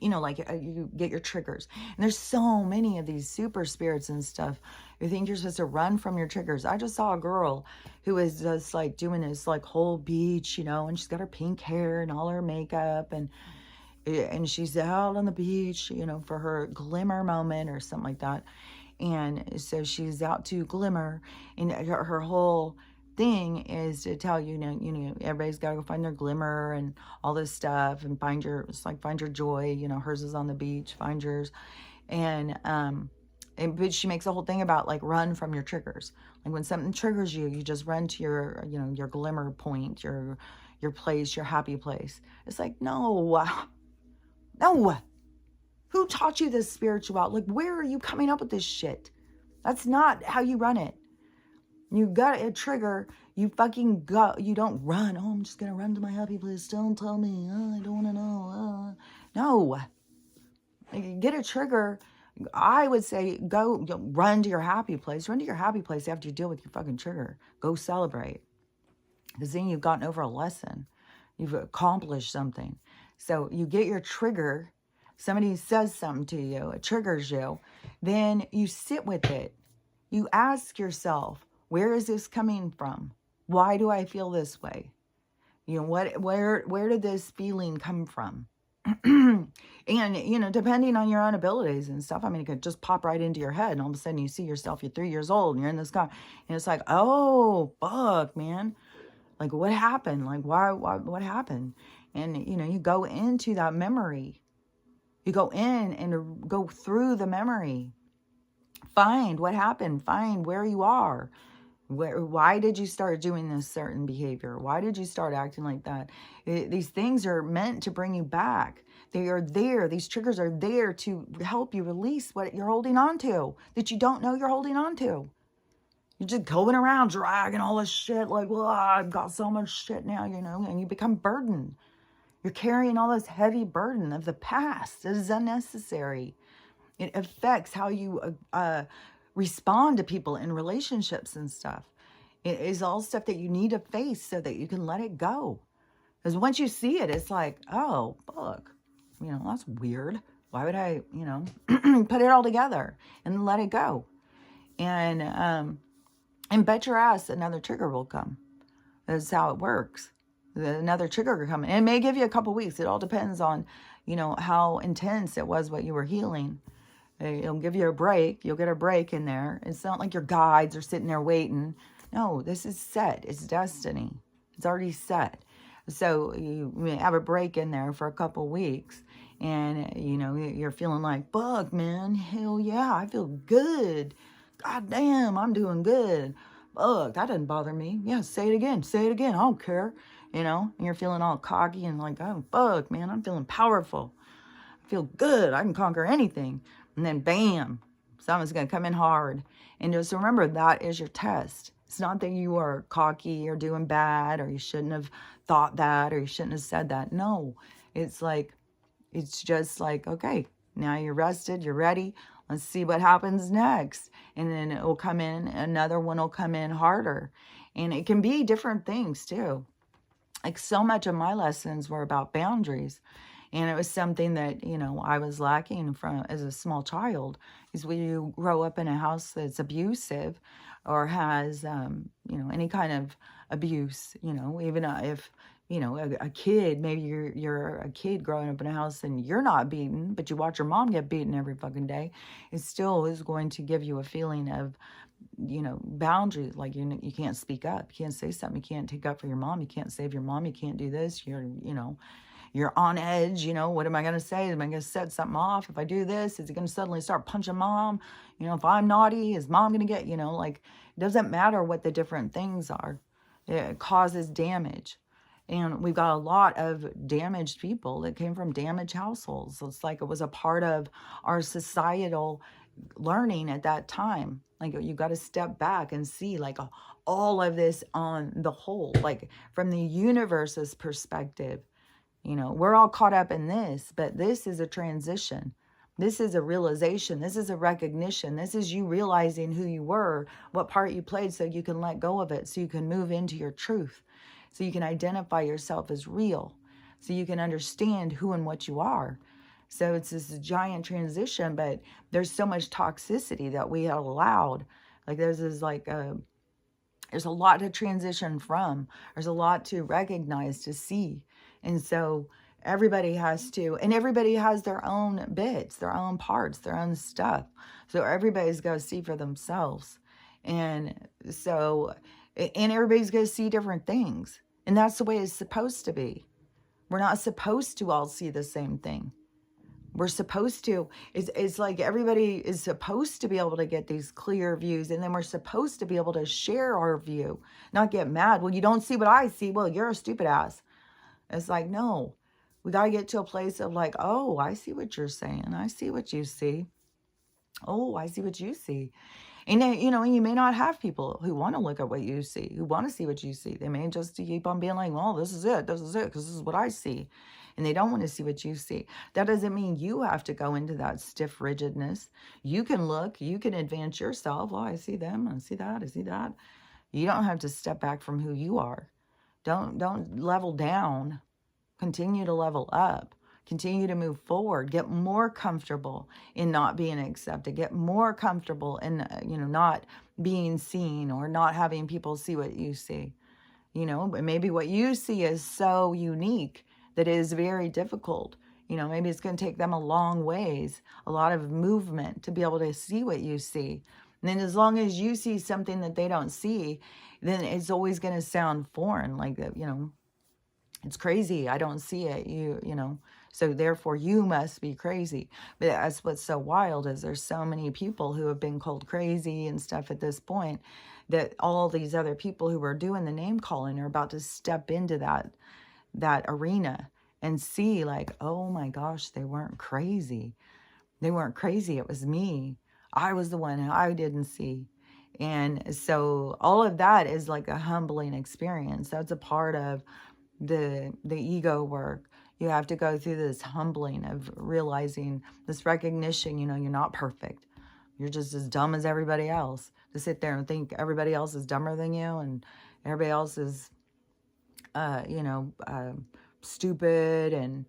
you get your triggers, and there's so many of these super spirits and stuff, you think you're supposed to run from your triggers. I just saw a girl who was just like doing this like whole beach, and she's got her pink hair and all her makeup, and she's out on the beach, for her glimmer moment or something like that. And so she's out to glimmer, and her whole thing is to tell everybody's got to go find their glimmer and all this stuff, and find your joy. Hers is on the beach, find yours. But she makes a whole thing about like run from your triggers. Like when something triggers you, you just run to your, your glimmer point, your place, your happy place. It's like, no, no. Who taught you this spiritual? Like, where are you coming up with this shit? That's not how you run it. You got a trigger, you fucking go. You don't run. Oh, I'm just gonna run to my happy place. Don't tell me. Oh, I don't want to know. No. Like, get a trigger. I would say go run to your happy place. Run to your happy place after you deal with your fucking trigger. Go celebrate. Because then you've gotten over a lesson. You've accomplished something. So you get your trigger. Somebody says something to you. It triggers you. Then you sit with it. You ask yourself, where is this coming from? Why do I feel this way? Where did this feeling come from? And, depending on your own abilities and stuff, I mean, it could just pop right into your head. And all of a sudden you see yourself, you're 3 years old and you're in this car. And it's like, oh, fuck, man. Like, what happened? Like, why, what happened? And, you go into that memory. You go in and go through the memory. Find what happened. Find where you are. Why did you start doing this certain behavior? Why did you start acting like that? These things are meant to bring you back. They are there. These triggers are there to help you release what you're holding on to that you don't know you're holding on to. You're just going around dragging all this shit like, well, I've got so much shit now, and you become burdened. You're carrying all this heavy burden of the past. It is unnecessary. It affects how you respond to people in relationships and stuff. It is all stuff that you need to face so that you can let it go. Because once you see it, it's like, oh, fuck, that's weird. Why would I, put it all together and let it go? And bet your ass another trigger will come. That's how it works. Another trigger will come. And it may give you a couple weeks. It all depends on, how intense it was what you were healing. It'll give you a break. You'll get a break in there. It's not like your guides are sitting there waiting. No, this is set. It's destiny. It's already set. So you may have a break in there for a couple weeks. And, you're feeling like, fuck, man. Hell yeah, I feel good. God damn, I'm doing good. Fuck, that doesn't bother me. Yeah, say it again. Say it again. I don't care. And you're feeling all cocky and like, oh, fuck, man, I'm feeling powerful. I feel good. I can conquer anything. And then bam, someone's going to come in hard. And just remember, that is your test. It's not that you are cocky or doing bad or you shouldn't have thought that or you shouldn't have said that. No, it's just like, okay, now you're rested, you're ready. Let's see what happens next. And then it will come in, another one will come in harder. And it can be different things too. Like so much of my lessons were about boundaries. And it was something that, I was lacking from as a small child. Is when you grow up in a house that's abusive or has, any kind of abuse, even if, a kid, maybe you're a kid growing up in a house and you're not beaten, but you watch your mom get beaten every fucking day, it still is going to give you a feeling of, boundaries. Like you can't speak up, you can't say something, you can't take up for your mom, you can't save your mom, you can't do this, you're on edge, what am I going to say? Am I going to set something off? If I do this, is he going to suddenly start punching mom? If I'm naughty, is mom going to get, like, it doesn't matter what the different things are. It causes damage. And we've got a lot of damaged people that came from damaged households. So it's like it was a part of our societal learning at that time. Like you got to step back and see like all of this on the whole, like from the universe's perspective. We're all caught up in this, but this is a transition. This is a realization. This is a recognition. This is you realizing who you were, what part you played so you can let go of it, so you can move into your truth, so you can identify yourself as real, so you can understand who and what you are. So it's this giant transition, but there's so much toxicity that we have allowed. Like there's this there's a lot to transition from. There's a lot to recognize, to see. And so everybody has their own bits, their own parts, their own stuff. So everybody's got to see for themselves. And everybody's going to see different things. And that's the way it's supposed to be. We're not supposed to all see the same thing. We're supposed to. It's like everybody is supposed to be able to get these clear views, and then we're supposed to be able to share our view, not get mad. Well, you don't see what I see. Well, you're a stupid ass. It's like, no. We got to get to a place of like, oh, I see what you're saying. I see what you see. Oh, I see what you see. And then, you may not have people who want to look at what you see, who want to see what you see. They may just keep on being like, well, this is it, because this is what I see. And they don't want to see what you see. That doesn't mean you have to go into that stiff rigidness. You can look, you can advance yourself. Oh, I see them, I see that, I see that. You don't have to step back from who you are. Don't level down. Continue to level up. Continue to move forward. Get more comfortable in not being accepted. Get more comfortable in, not being seen or not having people see what you see. But maybe what you see is so unique that it is very difficult. Maybe it's going to take them a long ways, a lot of movement to be able to see what you see. And then as long as you see something that they don't see, then it's always going to sound foreign, like that, it's crazy. I don't see it. So therefore you must be crazy. But that's what's so wild is there's so many people who have been called crazy and stuff at this point that all these other people who are doing the name calling are about to step into that arena and see like, oh my gosh, they weren't crazy. They weren't crazy. It was me. I was the one I didn't see. And so all of that is like a humbling experience. That's a part of the ego work. You have to go through this humbling of realizing this recognition, you're not perfect. You're just as dumb as everybody else. To sit there and think everybody else is dumber than you and everybody else is, stupid and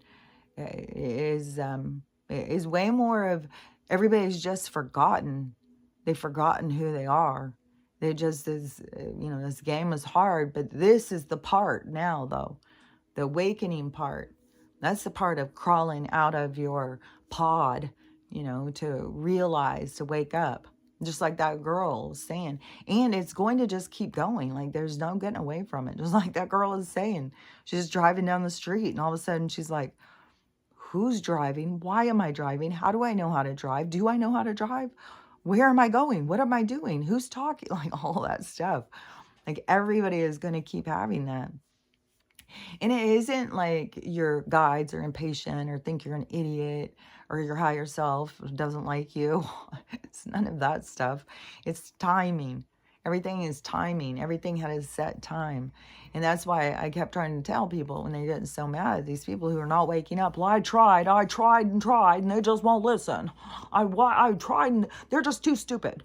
is way more of everybody's just forgotten. They've forgotten who they are. They just is, this game is hard, but this is the part now, though, the awakening part. That's the part of crawling out of your pod, to realize, to wake up, just like that girl was saying. And it's going to just keep going. Like there's no getting away from it. Just like that girl is saying, she's driving down the street and all of a sudden she's like, who's driving? Why am I driving? How do I know how to drive? Do I know how to drive? Where am I going? What am I doing? Who's talking? Like all that stuff. Like everybody is going to keep having that. And it isn't like your guides are impatient or think you're an idiot or your higher self doesn't like you. It's none of that stuff. It's timing. Everything is timing. Everything had a set time. And that's why I kept trying to tell people when they get so mad at these people who are not waking up. Well, I tried and they just won't listen. I tried and they're just too stupid.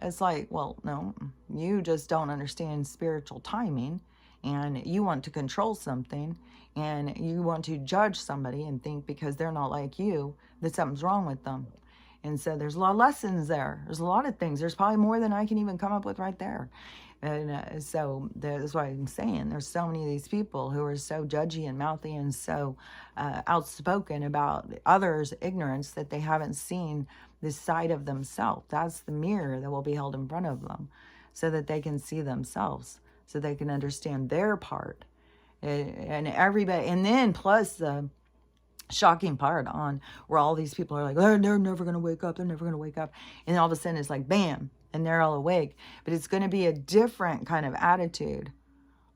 It's like, well, no, you just don't understand spiritual timing. And you want to control something and you want to judge somebody and think because they're not like you that something's wrong with them. And so there's a lot of lessons there. There's a lot of things. There's probably more than I can even come up with right there. And so that's why I'm saying there's so many of these people who are so judgy and mouthy and so outspoken about others' ignorance that they haven't seen this side of themselves. That's the mirror that will be held in front of them so that they can see themselves, so they can understand their part. And everybody, and then plus the shocking part on where all these people are like, oh, they're never going to wake up. They're never going to wake up. And all of a sudden it's like, bam, and they're all awake. But it's going to be a different kind of attitude.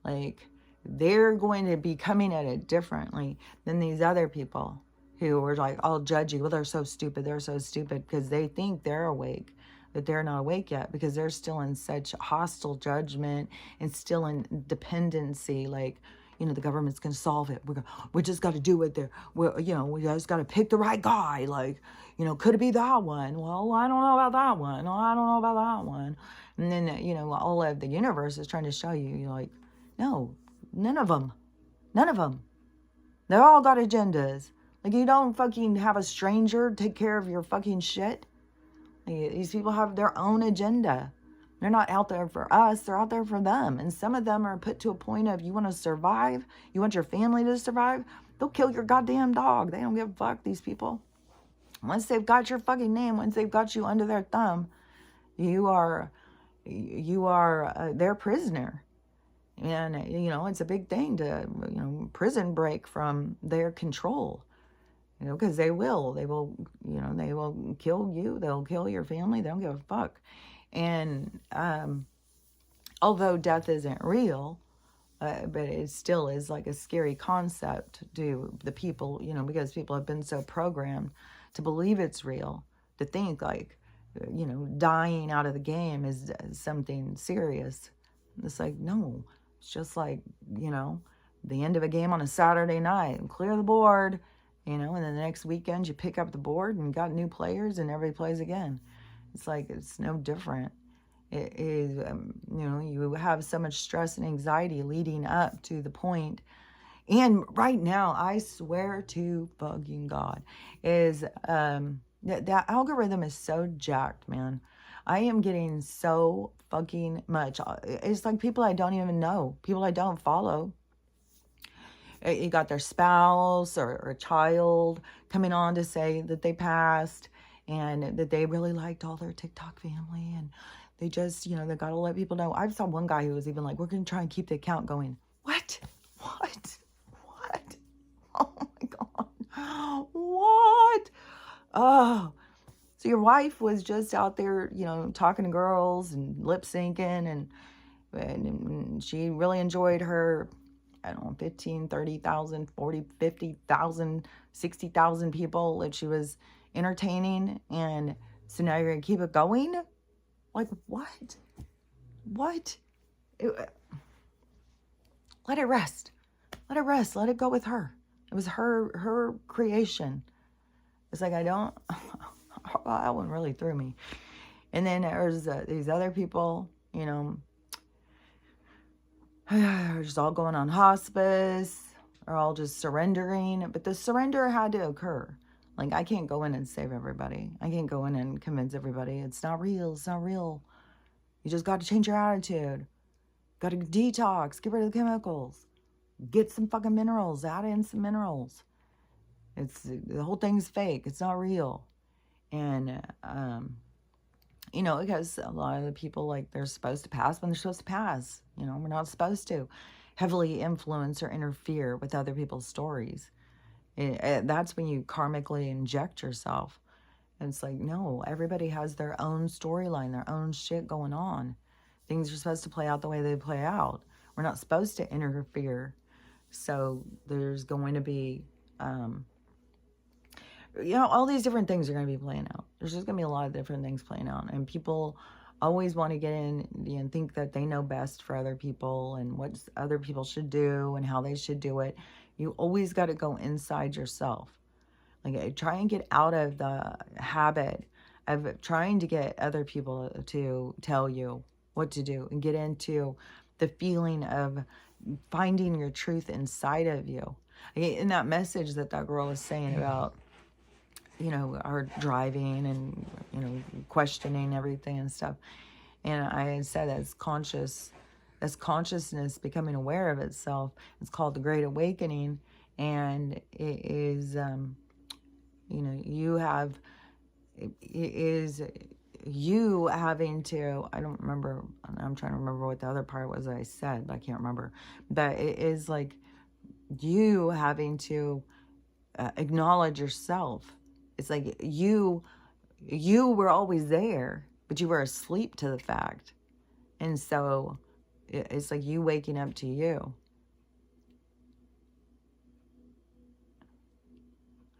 Like they're going to be coming at it differently than these other people who are like, I'll judge you. Well, they're so stupid. They're so stupid because they think they're awake, but they're not awake yet because they're still in such hostile judgment and still in dependency. Like, the government's going to solve it. We just got to do it there. We just got to pick the right guy. Like, could it be that one? Well, I don't know about that one. Oh, I don't know about that one. And then, all of the universe is trying to show you, you're like, no, none of them. None of them. They're all got agendas. Like, you don't fucking have a stranger take care of your fucking shit. Like, these people have their own agenda. They're not out there for us. They're out there for them. And some of them are put to a point of, you want to survive? You want your family to survive? They'll kill your goddamn dog. They don't give a fuck, these people. Once they've got your fucking name, once they've got you under their thumb, you are their prisoner. And, it's a big thing to, prison break from their control. You know, because they will, they will kill you. They'll kill your family. They don't give a fuck. And although death isn't real, but it still is like a scary concept to the people, because people have been so programmed to believe it's real, to think like, dying out of the game is something serious. It's like, no, it's just like, the end of a game on a Saturday night, clear the board, and then the next weekend you pick up the board and got new players and everybody plays again. It's like, it's no different. It is, you have so much stress and anxiety leading up to the point. And right now, I swear to fucking God, is that algorithm is so jacked, man. I am getting so fucking much. It's like people I don't even know, people I don't follow. You got their spouse or a child coming on to say that they passed and that they really liked all their TikTok family, and they just, they got to let people know. I saw one guy who was even like, we're going to try and keep the account going. What? What? What? Oh my God. What? Oh. So your wife was just out there, talking to girls and lip syncing, and she really enjoyed her, I don't know, 15, 30,000, 40, 50,000, 60,000 people that she was entertaining. And so now you're going to keep it going? Like, what? What? Let it rest. Let it rest. Let it go with her. It was her creation. It's like, that one really threw me. And then there's these other people, are just all going on hospice, or all just surrendering. But the surrender had to occur. Like, I can't go in and save everybody. I can't go in and convince everybody. It's not real. It's not real. You just got to change your attitude. Got to detox. Get rid of the chemicals. Get some fucking minerals. Add in some minerals. The whole thing's fake. It's not real. And, because a lot of the people, like, they're supposed to pass when they're supposed to pass. We're not supposed to heavily influence or interfere with other people's stories. That's when you karmically inject yourself. And it's like, no, everybody has their own storyline, their own shit going on. Things are supposed to play out the way they play out. We're not supposed to interfere. So there's going to be, all these different things are going to be playing out. There's just going to be a lot of different things playing out. And people always want to get in and think that they know best for other people and what other people should do and how they should do it. You always got to go inside yourself. Like, try and get out of the habit of trying to get other people to tell you what to do, and get into the feeling of finding your truth inside of you. In that message that girl was saying about, our driving and, questioning everything and stuff. And I had said that's consciousness becoming aware of itself. It's called the Great Awakening. And it is, it is you having to, I don't remember, I'm trying to remember what the other part was that I said, but I can't remember. But it is like you having to acknowledge yourself. It's like you were always there, but you were asleep to the fact. And so it's like you waking up to you.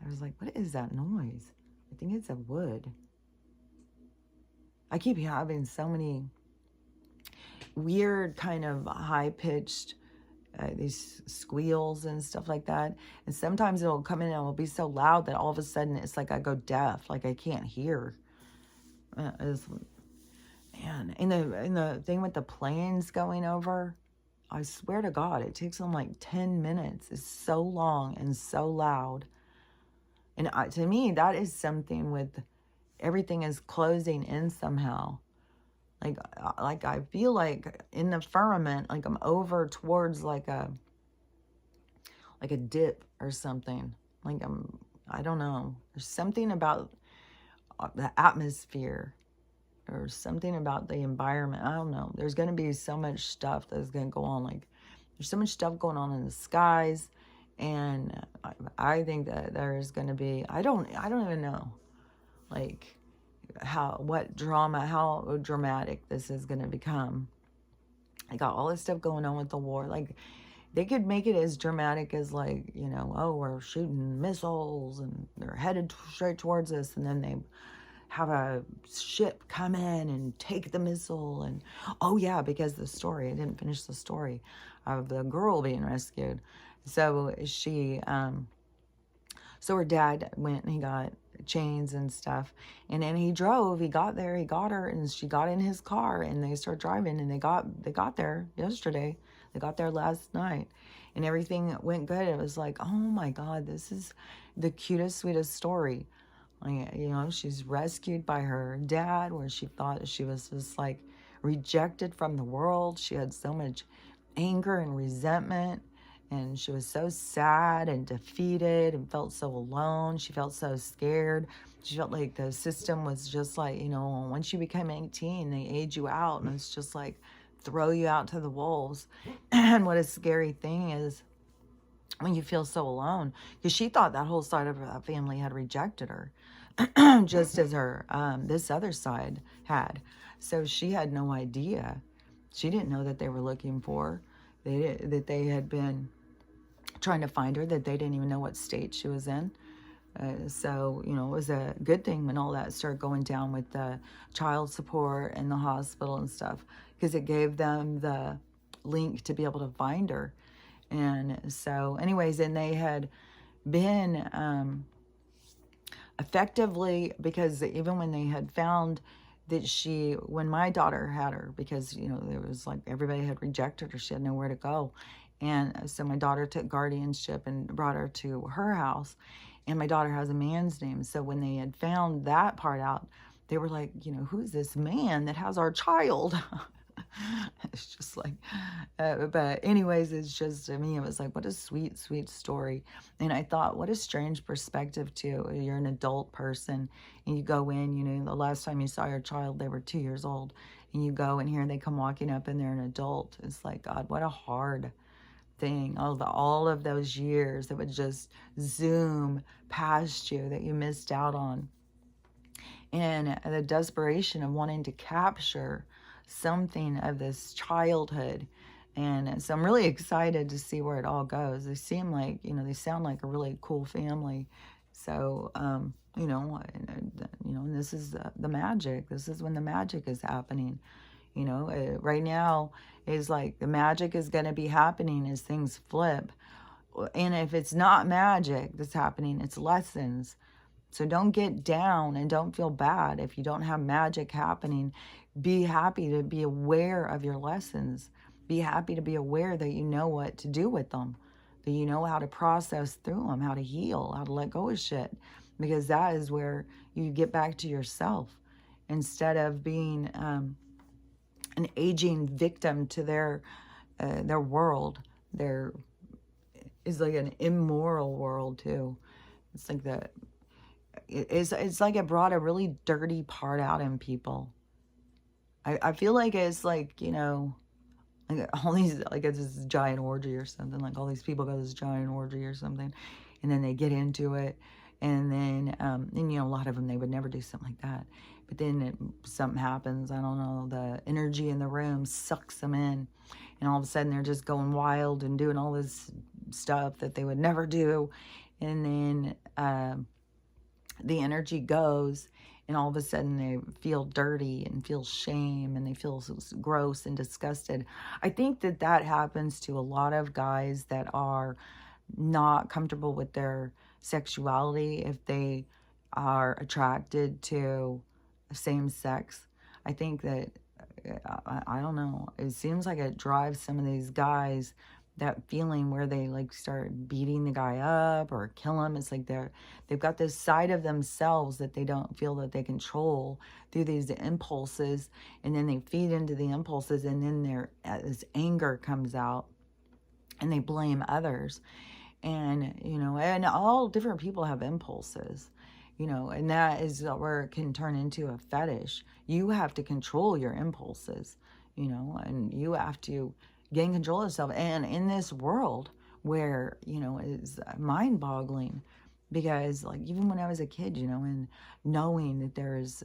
I was like, what is that noise? I think it's a wood. I keep having so many weird kind of high-pitched these squeals and stuff like that. And sometimes it'll come in and it'll be so loud that all of a sudden it's like I go deaf, like I can't hear. Man, and the thing with the planes going over, I swear to God, it takes them like 10 minutes. It's so long and so loud. And to me, that is something with everything is closing in somehow. Like I feel like in the firmament, like I'm over towards like a dip or something. Like I don't know. There's something about the atmosphere or something about the environment. I don't know. There's going to be so much stuff that's going to go on. Like, there's so much stuff going on in the skies. And I think that there's going to be, I don't even know, like, how dramatic this is going to become. I got all this stuff going on with the war. Like, they could make it as dramatic as, like, you know, oh, we're shooting missiles and they're headed straight towards us, and then they have a ship come in and take the missile. And oh yeah, because the story, I didn't finish the story of the girl being rescued. So so her dad went and he got chains and stuff, and then he drove, he got there, he got her, and she got in his car, and they started driving, and they got there yesterday, they got there last night, and everything went good. It was like, oh my God, this is the cutest, sweetest story. Like, you know, she's rescued by her dad, where she thought she was just like rejected from the world. She had so much anger and resentment, and she was so sad and defeated and felt so alone. She felt so scared. She felt like the system was just like, you know, once you become 18, they age you out, and it's just like throw you out to the wolves. And what a scary thing is when you feel so alone, because she thought that whole side of her family had rejected her, just as her this other side had. So she had no idea. She didn't know that they were looking for, that they had been trying to find her, that they didn't even know what state she was in. So, you know, it was a good thing when all that started going down with the child support and the hospital and stuff, because it gave them the link to be able to find her. And so anyways, and they had been effectively, because even when they had found that when my daughter had her, because, you know, there was like everybody had rejected her, she had nowhere to go. And so my daughter took guardianship and brought her to her house. And my daughter has a man's name. So when they had found that part out, they were like, you know, who's this man that has our child? It's just like, but anyways, it's just, to me, it was like, what a sweet, sweet story. And I thought, what a strange perspective too. You're an adult person and you go in, you know, the last time you saw your child, they were 2 years old, and you go in here and they come walking up and they're an adult. It's like, God, what a hard thing. All of those years that would just zoom past you, that you missed out on. And the desperation of wanting to capture something of this childhood. And so I'm really excited to see where it all goes. They seem like, you know, they sound like a really cool family. So, you know, and this is the magic. This is when the magic is happening. You know, right now is like the magic is going to be happening as things flip. And if it's not magic that's happening, it's lessons. So don't get down and don't feel bad if you don't have magic happening. Be happy to be aware of your lessons. Be happy to be aware that you know what to do with them, that you know how to process through them, how to heal, how to let go of shit, because that is where you get back to yourself instead of being an aging victim to their world. There is like an immoral world too. It's like that. It's like it brought a really dirty part out in people. I feel like it's like, you know, like all these, like it's this giant orgy or something, like all these people go to this giant orgy or something, and then they get into it, and then and you know, a lot of them, they would never do something like that, but then something happens, I don't know, the energy in the room sucks them in, and all of a sudden they're just going wild and doing all this stuff that they would never do, and then the energy goes, and all of a sudden they feel dirty and feel shame, and they feel gross and disgusted. I think that that happens to a lot of guys that are not comfortable with their sexuality if they are attracted to same sex. I think that, I don't know, it seems like it drives some of these guys, that feeling where they like start beating the guy up or kill him. It's like they've got this side of themselves that they don't feel that they control through these impulses, and then they feed into the impulses, and then this anger comes out, and they blame others. And, you know, and all different people have impulses, you know, and that is where it can turn into a fetish. You have to control your impulses, you know, and you have to gain control of yourself. And in this world, where, you know, is mind-boggling, because like even when I was a kid, you know, and knowing that there's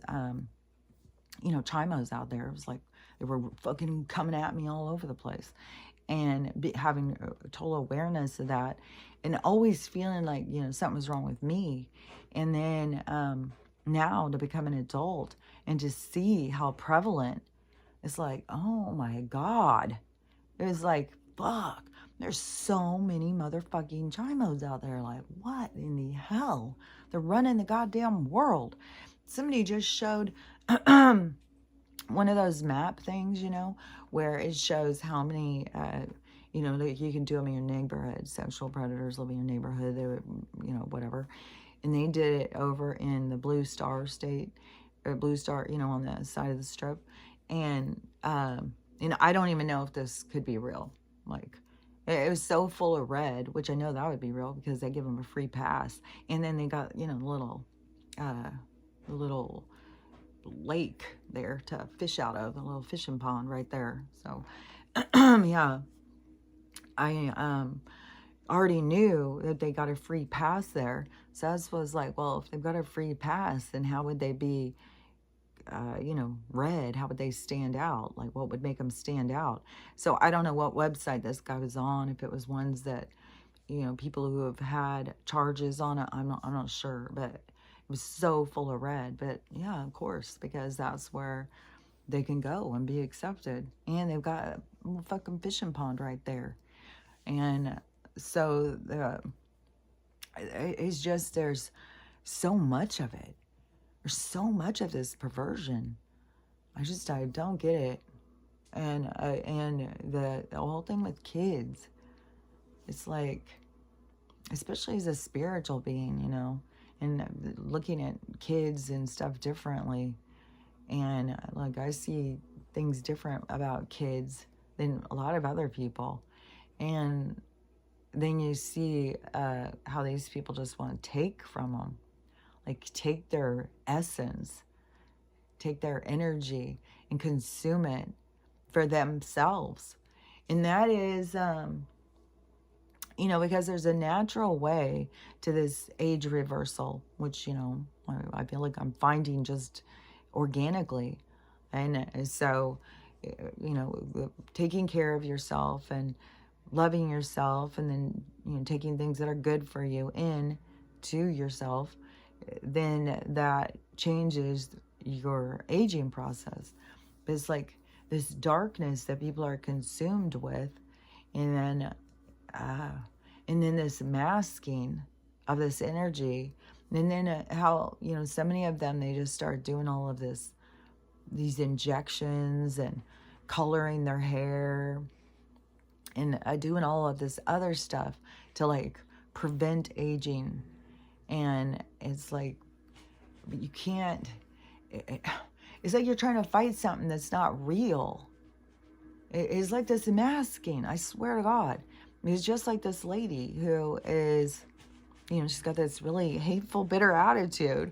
you know, chimos out there, it was like they were fucking coming at me all over the place, and having total awareness of that, and always feeling like, you know, something was wrong with me. And then now to become an adult and to see how prevalent, it's like, oh my God. It was like, fuck, there's so many motherfucking chimos out there. Like, what in the hell? They're running the goddamn world. Somebody just showed one of those map things, you know, where it shows how many, you know, that you can do them in your neighborhood. Sexual predators live in your neighborhood, they would, you know, whatever. And they did it over in the Blue Star state, or Blue Star, you know, on the side of the strip. And I don't even know if this could be real. Like, it was so full of red, which I know that would be real because they give them a free pass. And then they got, you know, little lake there to fish out of, a little fishing pond right there. So, yeah, I already knew that they got a free pass there. So I was like, well, if they've got a free pass, then how would they be, you know, red? How would they stand out? Like, what would make them stand out? So I don't know what website this guy was on. If it was ones that, you know, people who have had charges on it, I'm not sure, but it was so full of red. But yeah, of course, because that's where they can go and be accepted, and they've got a fucking fishing pond right there. And so it's just, there's so much of it. There's so much of this perversion. I don't get it. And the whole thing with kids, it's like, especially as a spiritual being, you know, and looking at kids and stuff differently. And like, I see things different about kids than a lot of other people. And then you see how these people just want to take from them, like take their essence, take their energy and consume it for themselves. And that is, you know, because there's a natural way to this age reversal, which, you know, I feel like I'm finding just organically. And so, you know, taking care of yourself and loving yourself, and then, you know, taking things that are good for you in to yourself, then that changes your aging process. But it's like this darkness that people are consumed with, and then this masking of this energy, and then how, you know, so many of them, they just start doing all of these injections and coloring their hair and doing all of this other stuff to like prevent aging. And it's like, you can't, it's like you're trying to fight something that's not real. It's like this masking, I swear to God. It's just like this lady who is, you know, she's got this really hateful, bitter attitude.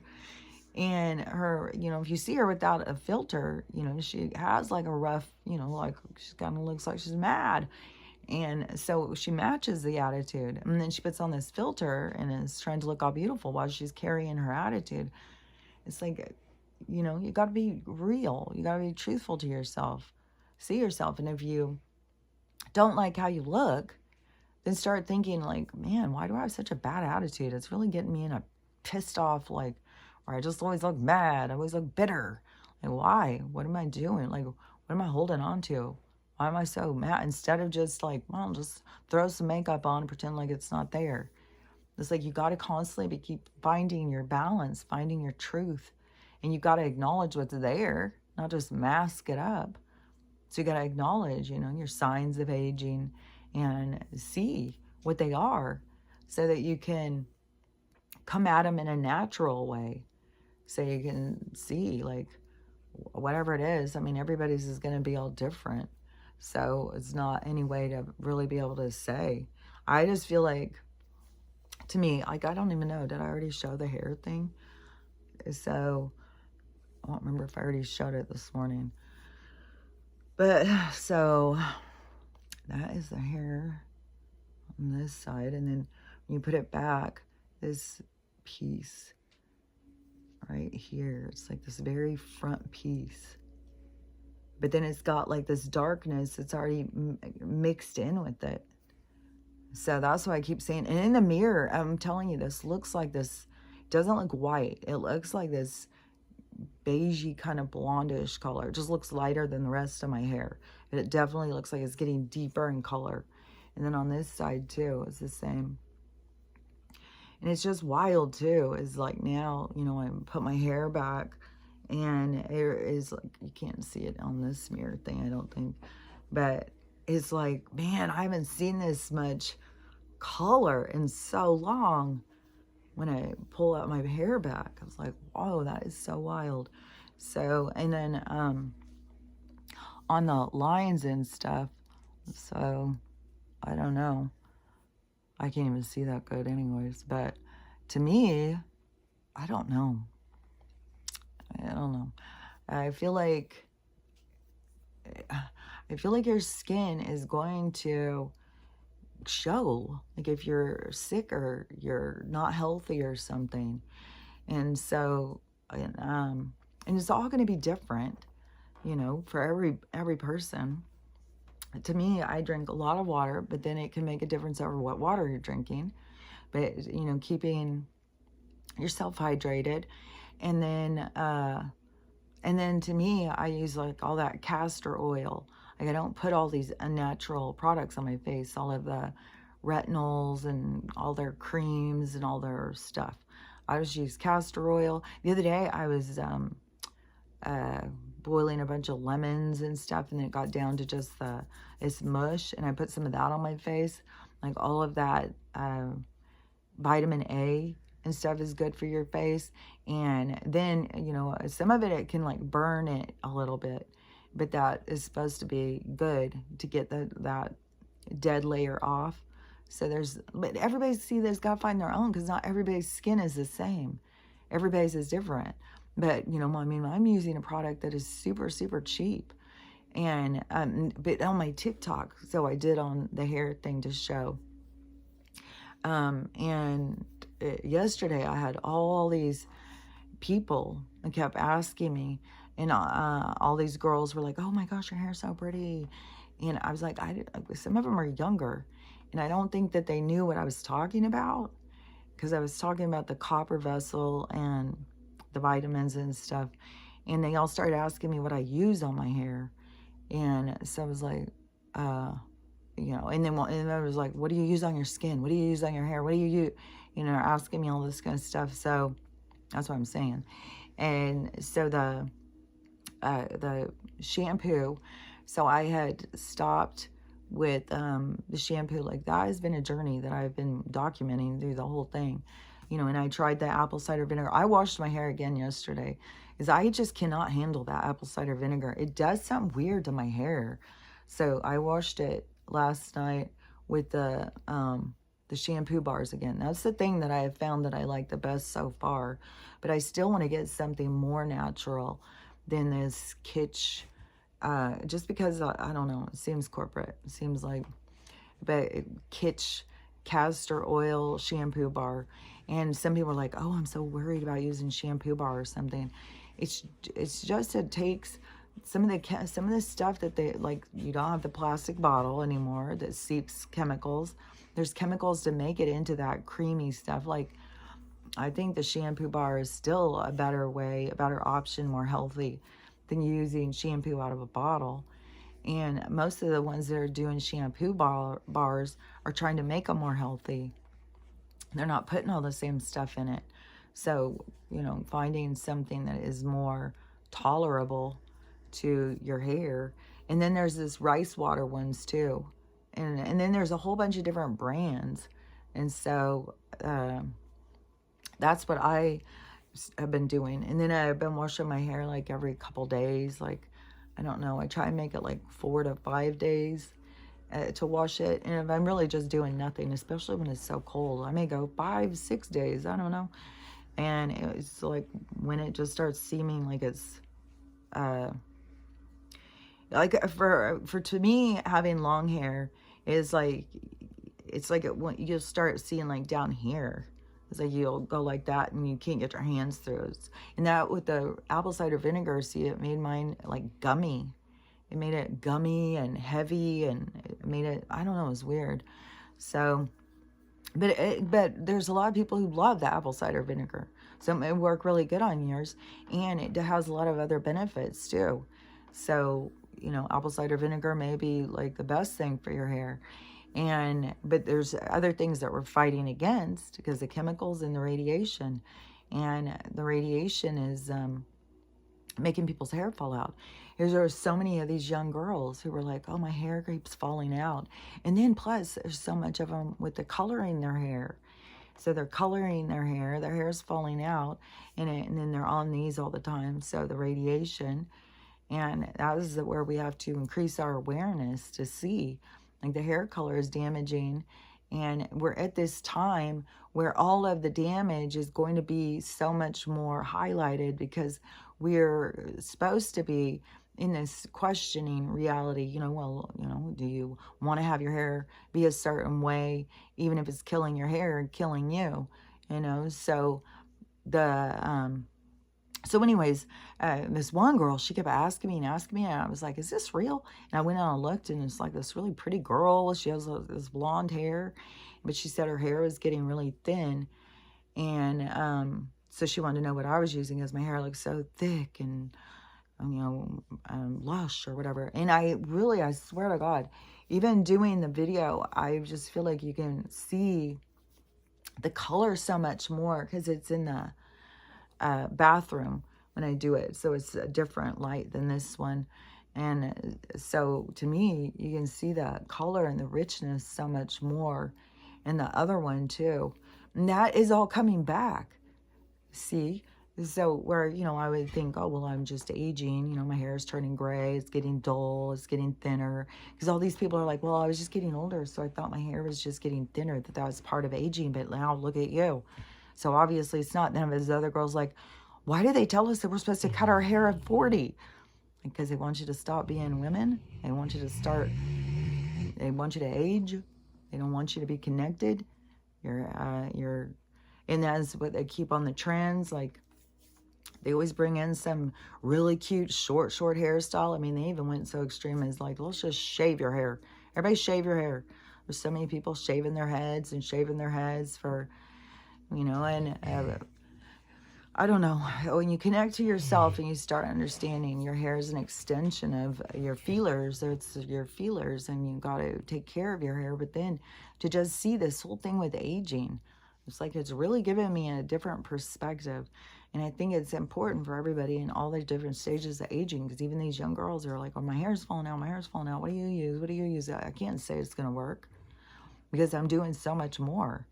And her, you know, if you see her without a filter, you know, she has like a rough, you know, like she kind of looks like she's mad. And so she matches the attitude. And then she puts on this filter and is trying to look all beautiful while she's carrying her attitude. It's like, you know, you got to be real. You got to be truthful to yourself. See yourself. And if you don't like how you look, then start thinking like, man, why do I have such a bad attitude? It's really getting me in a pissed off, like, or I just always look mad. I always look bitter. Like, why? What am I doing? Like, what am I holding on to? Why am I so mad? Instead of just like, well, just throw some makeup on and pretend like it's not there. It's like you got to constantly keep finding your balance, finding your truth. And you got to acknowledge what's there, not just mask it up. So you got to acknowledge, you know, your signs of aging and see what they are so that you can come at them in a natural way. So you can see, like, whatever it is. I mean, everybody's is going to be all different. So it's not any way to really be able to say. I just feel like, to me, like, I don't even know. Did I already show the hair thing? So I don't remember if I already showed it this morning. But so that is the hair on this side, and then when you put it back, this piece right here, it's like this very front piece. But then it's got like this darkness that's already mixed in with it. So that's why I keep saying, and in the mirror, I'm telling you, this looks like this, doesn't look white. It looks like this beigey kind of blondish color. It just looks lighter than the rest of my hair. But it definitely looks like it's getting deeper in color. And then on this side too, it's the same. And it's just wild too. It's like now, you know, I put my hair back and it is like, you can't see it on this mirror thing, I don't think. But it's like, man, I haven't seen this much color in so long. When I pull out my hair back, I was like, whoa, that is so wild. So, and then on the lines and stuff, so I don't know. I can't even see that good anyways. But to me, I don't know. I feel like your skin is going to show, like if you're sick or you're not healthy or something. And so and it's all going to be different, you know, for every person. To me, I drink a lot of water, but then it can make a difference over what water you're drinking. But you know, keeping yourself hydrated. And then to me, I use like all that castor oil. Like I don't put all these unnatural products on my face, all of the retinols and all their creams and all their stuff. I just use castor oil. The other day I was boiling a bunch of lemons and stuff, and then it got down to just this mush, and I put some of that on my face. Like all of that vitamin A and stuff is good for your face. And then, you know, some of it can like burn it a little bit, but that is supposed to be good to get that dead layer off. So but everybody's, there's got to find their own, because not everybody's skin is the same. Everybody's is different. But, you know, I mean, I'm using a product that is super, super cheap. And, but on my TikTok, so I did on the hair thing to show. Yesterday I had all these people that kept asking me, and all these girls were like, oh my gosh, your hair's so pretty. And I was like, some of them are younger, and I don't think that they knew what I was talking about, because I was talking about the copper vessel and the vitamins and stuff. And they all started asking me what I use on my hair. And so I was like, you know, and then I was like, what do you use on your skin? What do you use on your hair? What do you use? You know, asking me all this kind of stuff. So that's what I'm saying. And so the shampoo, so I had stopped with the shampoo. Like that has been a journey that I've been documenting through the whole thing. You know, and I tried the apple cider vinegar. I washed my hair again yesterday, because I just cannot handle that apple cider vinegar. It does something weird to my hair. So I washed it last night with the shampoo bars again. That's the thing that I have found that I like the best so far. But I still want to get something more natural than this kitsch. Just because, I don't know, it seems corporate. It seems like, but kitsch castor oil shampoo bar. And some people are like, oh, I'm so worried about using shampoo bar or something. It's just, it takes some of the stuff that they, like, you don't have the plastic bottle anymore that seeps chemicals. There's chemicals to make it into that creamy stuff. Like, I think the shampoo bar is still a better way, a better option, more healthy than using shampoo out of a bottle. And most of the ones that are doing shampoo bars are trying to make them more healthy. They're not putting all the same stuff in it. So, you know, finding something that is more tolerable to your hair. And then there's this rice water ones too. And then there's a whole bunch of different brands. And so that's what I have been doing. And then I've been washing my hair like every couple days. Like, I don't know, I try and make it like 4 to 5 days to wash it. And if I'm really just doing nothing, especially when it's so cold, I may go 5, 6 days, I don't know. And it's like when it just starts seeming like it's like, for to me, having long hair is like, it's like you'll start seeing like down here. It's like you'll go like that and you can't get your hands through it. And that with the apple cider vinegar, see, it made mine like gummy. It made it gummy and heavy, and it made it, I don't know, it was weird. So, but there's a lot of people who love the apple cider vinegar. So it may work really good on yours, and it has a lot of other benefits too. So, you know, apple cider vinegar may be like the best thing for your hair. But there's other things that we're fighting against because the chemicals and the radiation. And the radiation is making people's hair fall out. There are so many of these young girls who were like, oh, my hair keeps falling out. And then plus there's so much of them with the coloring their hair. So they're coloring their hair is falling out, and then they're on these all the time. So the radiation, and that is where we have to increase our awareness to see, like the hair color is damaging. And we're at this time where all of the damage is going to be so much more highlighted because we're supposed to be in this questioning reality, you know, well, you know, do you want to have your hair be a certain way, even if it's killing your hair and killing you, you know? So anyways, this one girl, she kept asking me, and I was like, is this real? And I went out and looked, and it's like this really pretty girl. She has this blonde hair, but she said her hair was getting really thin. And so she wanted to know what I was using because my hair looks so thick and, you know, lush or whatever. And I swear to God, even doing the video, I just feel like you can see the color so much more because it's in the bathroom when I do it. So it's a different light than this one. And so to me, you can see the color and the richness so much more in the other one too. And that is all coming back. See? So where, you know, I would think, oh, well, I'm just aging. You know, my hair is turning gray. It's getting dull. It's getting thinner. Because all these people are like, well, I was just getting older. So I thought my hair was just getting thinner, that was part of aging. But now look at you. So obviously it's not. Then there's other girls like, why do they tell us that we're supposed to cut our hair at 40? Because they want you to stop being women. They want you to age. They don't want you to be connected. And that's what they keep on the trends. Like, they always bring in some really cute short hairstyle. I mean, they even went so extreme as like, let's just shave your hair. Everybody shave your hair. There's so many people shaving their heads for, you know, and I don't know. When you connect to yourself and you start understanding your hair is an extension of your feelers, it's your feelers, and you got to take care of your hair. But then to just see this whole thing with aging, it's like it's really given me a different perspective. And I think it's important for everybody in all the different stages of aging, because even these young girls are like, oh, my hair's falling out, What do you use? I can't say it's going to work because I'm doing so much more.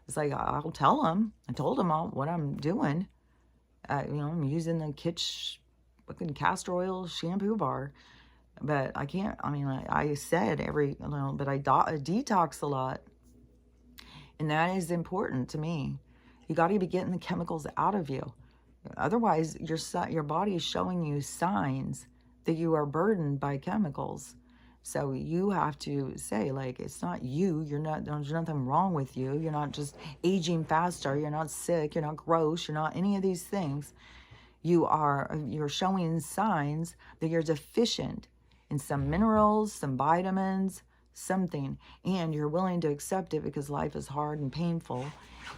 It's like, I'll tell them. I told them what I'm doing. You know, I'm using the Kitsch fucking castor oil shampoo bar. But I can't, I mean, I said but I detox a lot. And that is important to me. You got to be getting the chemicals out of you. Otherwise, your body is showing you signs that you are burdened by chemicals. So you have to say, like, it's not you. There's nothing wrong with you. You're not just aging faster. You're not sick. You're not gross. You're not any of these things. You're showing signs that you're deficient in some minerals, some vitamins, something, and you're willing to accept it because life is hard and painful.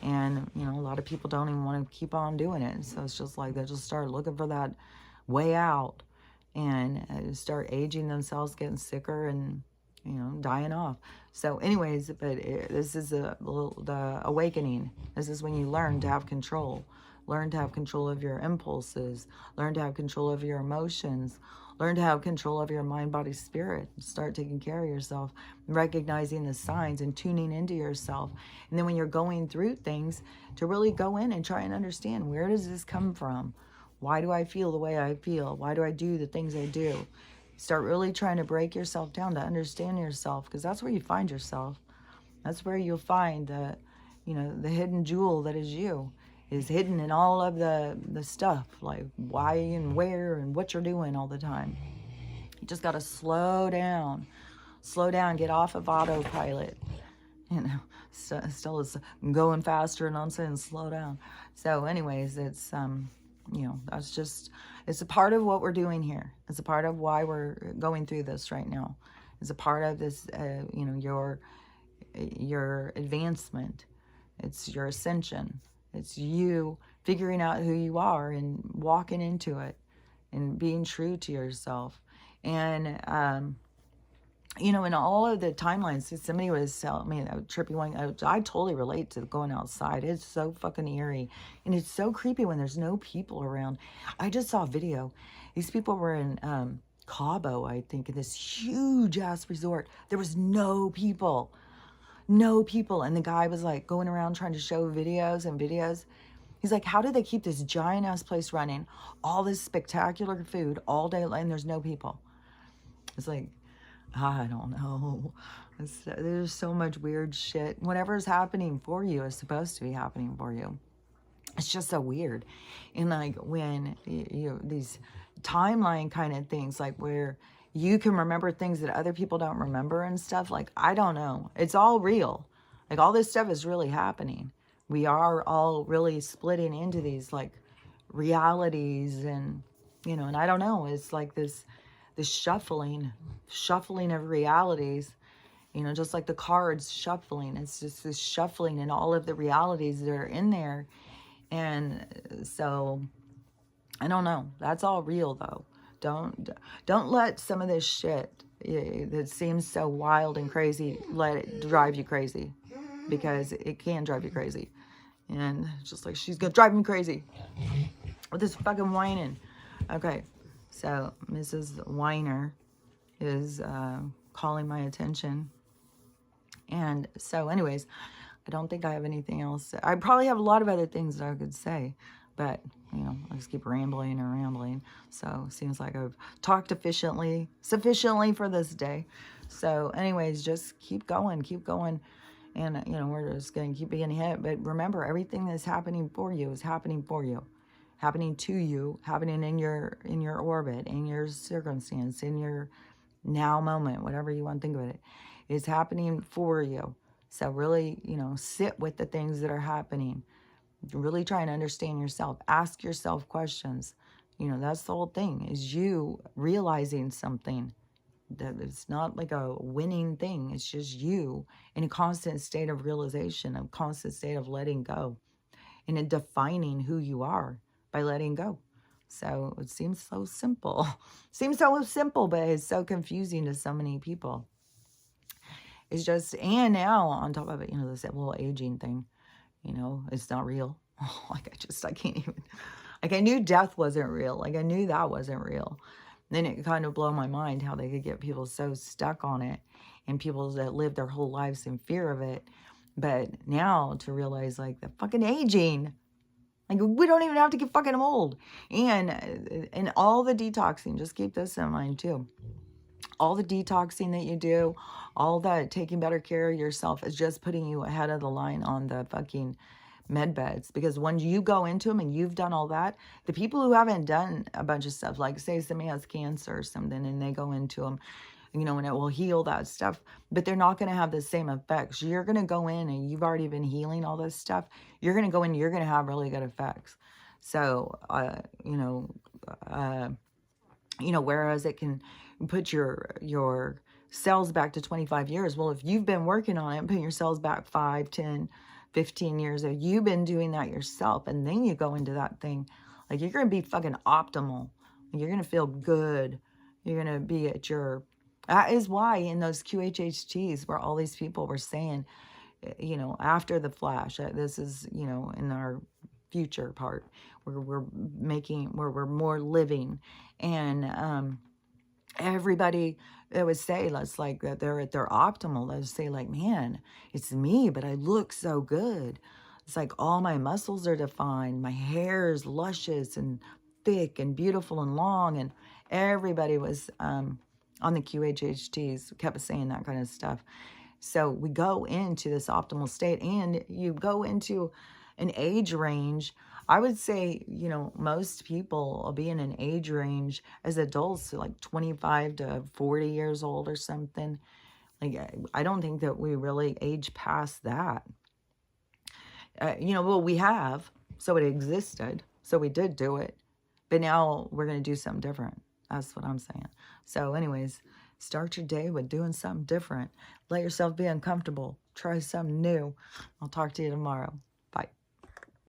And, you know, a lot of people don't even want to keep on doing it. So it's just like they just start looking for that way out and start aging themselves, getting sicker, and, you know, dying off. So anyways, but this is the awakening. This is when you learn to have control. Learn to have control of your impulses. Learn to have control of your emotions. Learn to have control of your mind, body, spirit. Start taking care of yourself, recognizing the signs and tuning into yourself. And then when you're going through things, to really go in and try and understand, where does this come from? Why do I feel the way I feel? Why do I do the things I do? Start really trying to break yourself down to understand yourself, because that's where you find yourself. That's where you'll find the hidden jewel that is you. Is hidden in all of the stuff, like why and where and what you're doing all the time. You just got to slow down, get off of autopilot, you know, Stella's going faster and I'm saying slow down. So anyways, it's, you know, that's just, it's a part of what we're doing here. It's a part of why we're going through this right now. It's a part of this, you know, your advancement. It's your ascension. It's you figuring out who you are and walking into it and being true to yourself. And, you know, in all of the timelines, somebody was telling me that trippy one. I totally relate to going outside. It's so fucking eerie. And it's so creepy when there's no people around. I just saw a video. These people were in Cabo, I think, in this huge ass resort. There was no people. No people. And the guy was like going around trying to show videos and videos. He's like, how do they keep this giant ass place running? All this spectacular food all day and there's no people. It's like, I don't know. There's so much weird shit. Whatever's happening for you is supposed to be happening for you. It's just so weird. And like when you these timeline kind of things, like where you can remember things that other people don't remember and stuff, like, I don't know. It's all real. Like all this stuff is really happening. We are all really splitting into these like realities and, you know, and I don't know. It's like this shuffling of realities, you know, just like the cards shuffling. It's just this shuffling in all of the realities that are in there. And so I don't know. That's all real though. Don't let some of this shit that seems so wild and crazy let it drive you crazy, because it can drive you crazy. And just like she's gonna drive me crazy with this fucking whining. Okay, so Mrs. Weiner is calling my attention. And so anyways, I don't think I have anything else. I probably have a lot of other things that I could say, but, you know, I just keep rambling and rambling. So seems like I've talked sufficiently for this day. So anyways, just keep going. And, you know, we're just going to keep being hit. But remember, everything that's happening for you is happening for you. Happening to you, happening in your orbit, in your circumstance, in your now moment, whatever you want to think of it, is happening for you. So really, you know, sit with the things that are happening. Really try and understand yourself. Ask yourself questions. You know, that's the whole thing, is you realizing something. That it's not like a winning thing. It's just you in a constant state of realization, a constant state of letting go, and in defining who you are by letting go. So it seems so simple. Seems so simple, but it's so confusing to so many people. It's just, and now on top of it, you know, this whole aging thing, you know, it's not real. Like I can't even, like I knew death wasn't real. Like I knew that wasn't real. Then it kind of blew my mind how they could get people so stuck on it, and people that live their whole lives in fear of it. But now to realize like the fucking aging, like we don't even have to get fucking old. And all the detoxing, just keep this in mind too. All the detoxing that you do, all that taking better care of yourself is just putting you ahead of the line on the fucking med beds. Because when you go into them and you've done all that, the people who haven't done a bunch of stuff, like say somebody has cancer or something and they go into them, you know, and it will heal that stuff, but they're not going to have the same effects. You're going to go in and you've already been healing all this stuff. You're going to go in, you're going to have really good effects. So, whereas it can put your cells back to 25 years. Well, if you've been working on it and putting your cells back 5, 10, 15 years, if you've been doing that yourself, and then you go into that thing, like you're going to be fucking optimal. You're going to feel good. You're going to be at your, that is why in those QHHTs where all these people were saying, you know, after the flash, this is, you know, in our future part where we're more living, and everybody that would say, let's like that they're at their optimal, let's say like, man, it's me, but I look so good. It's like all my muscles are defined, my hair is luscious and thick and beautiful and long, and everybody was on the QHHTs kept saying that kind of stuff. So we go into this optimal state, and you go into an age range. I would say, you know, most people will be in an age range as adults, so like 25 to 40 years old or something. Like, I don't think that we really age past that. You know, well, we have, so it existed, so we did do it, but now we're going to do something different. That's what I'm saying. So anyways, start your day with doing something different. Let yourself be uncomfortable. Try something new. I'll talk to you tomorrow.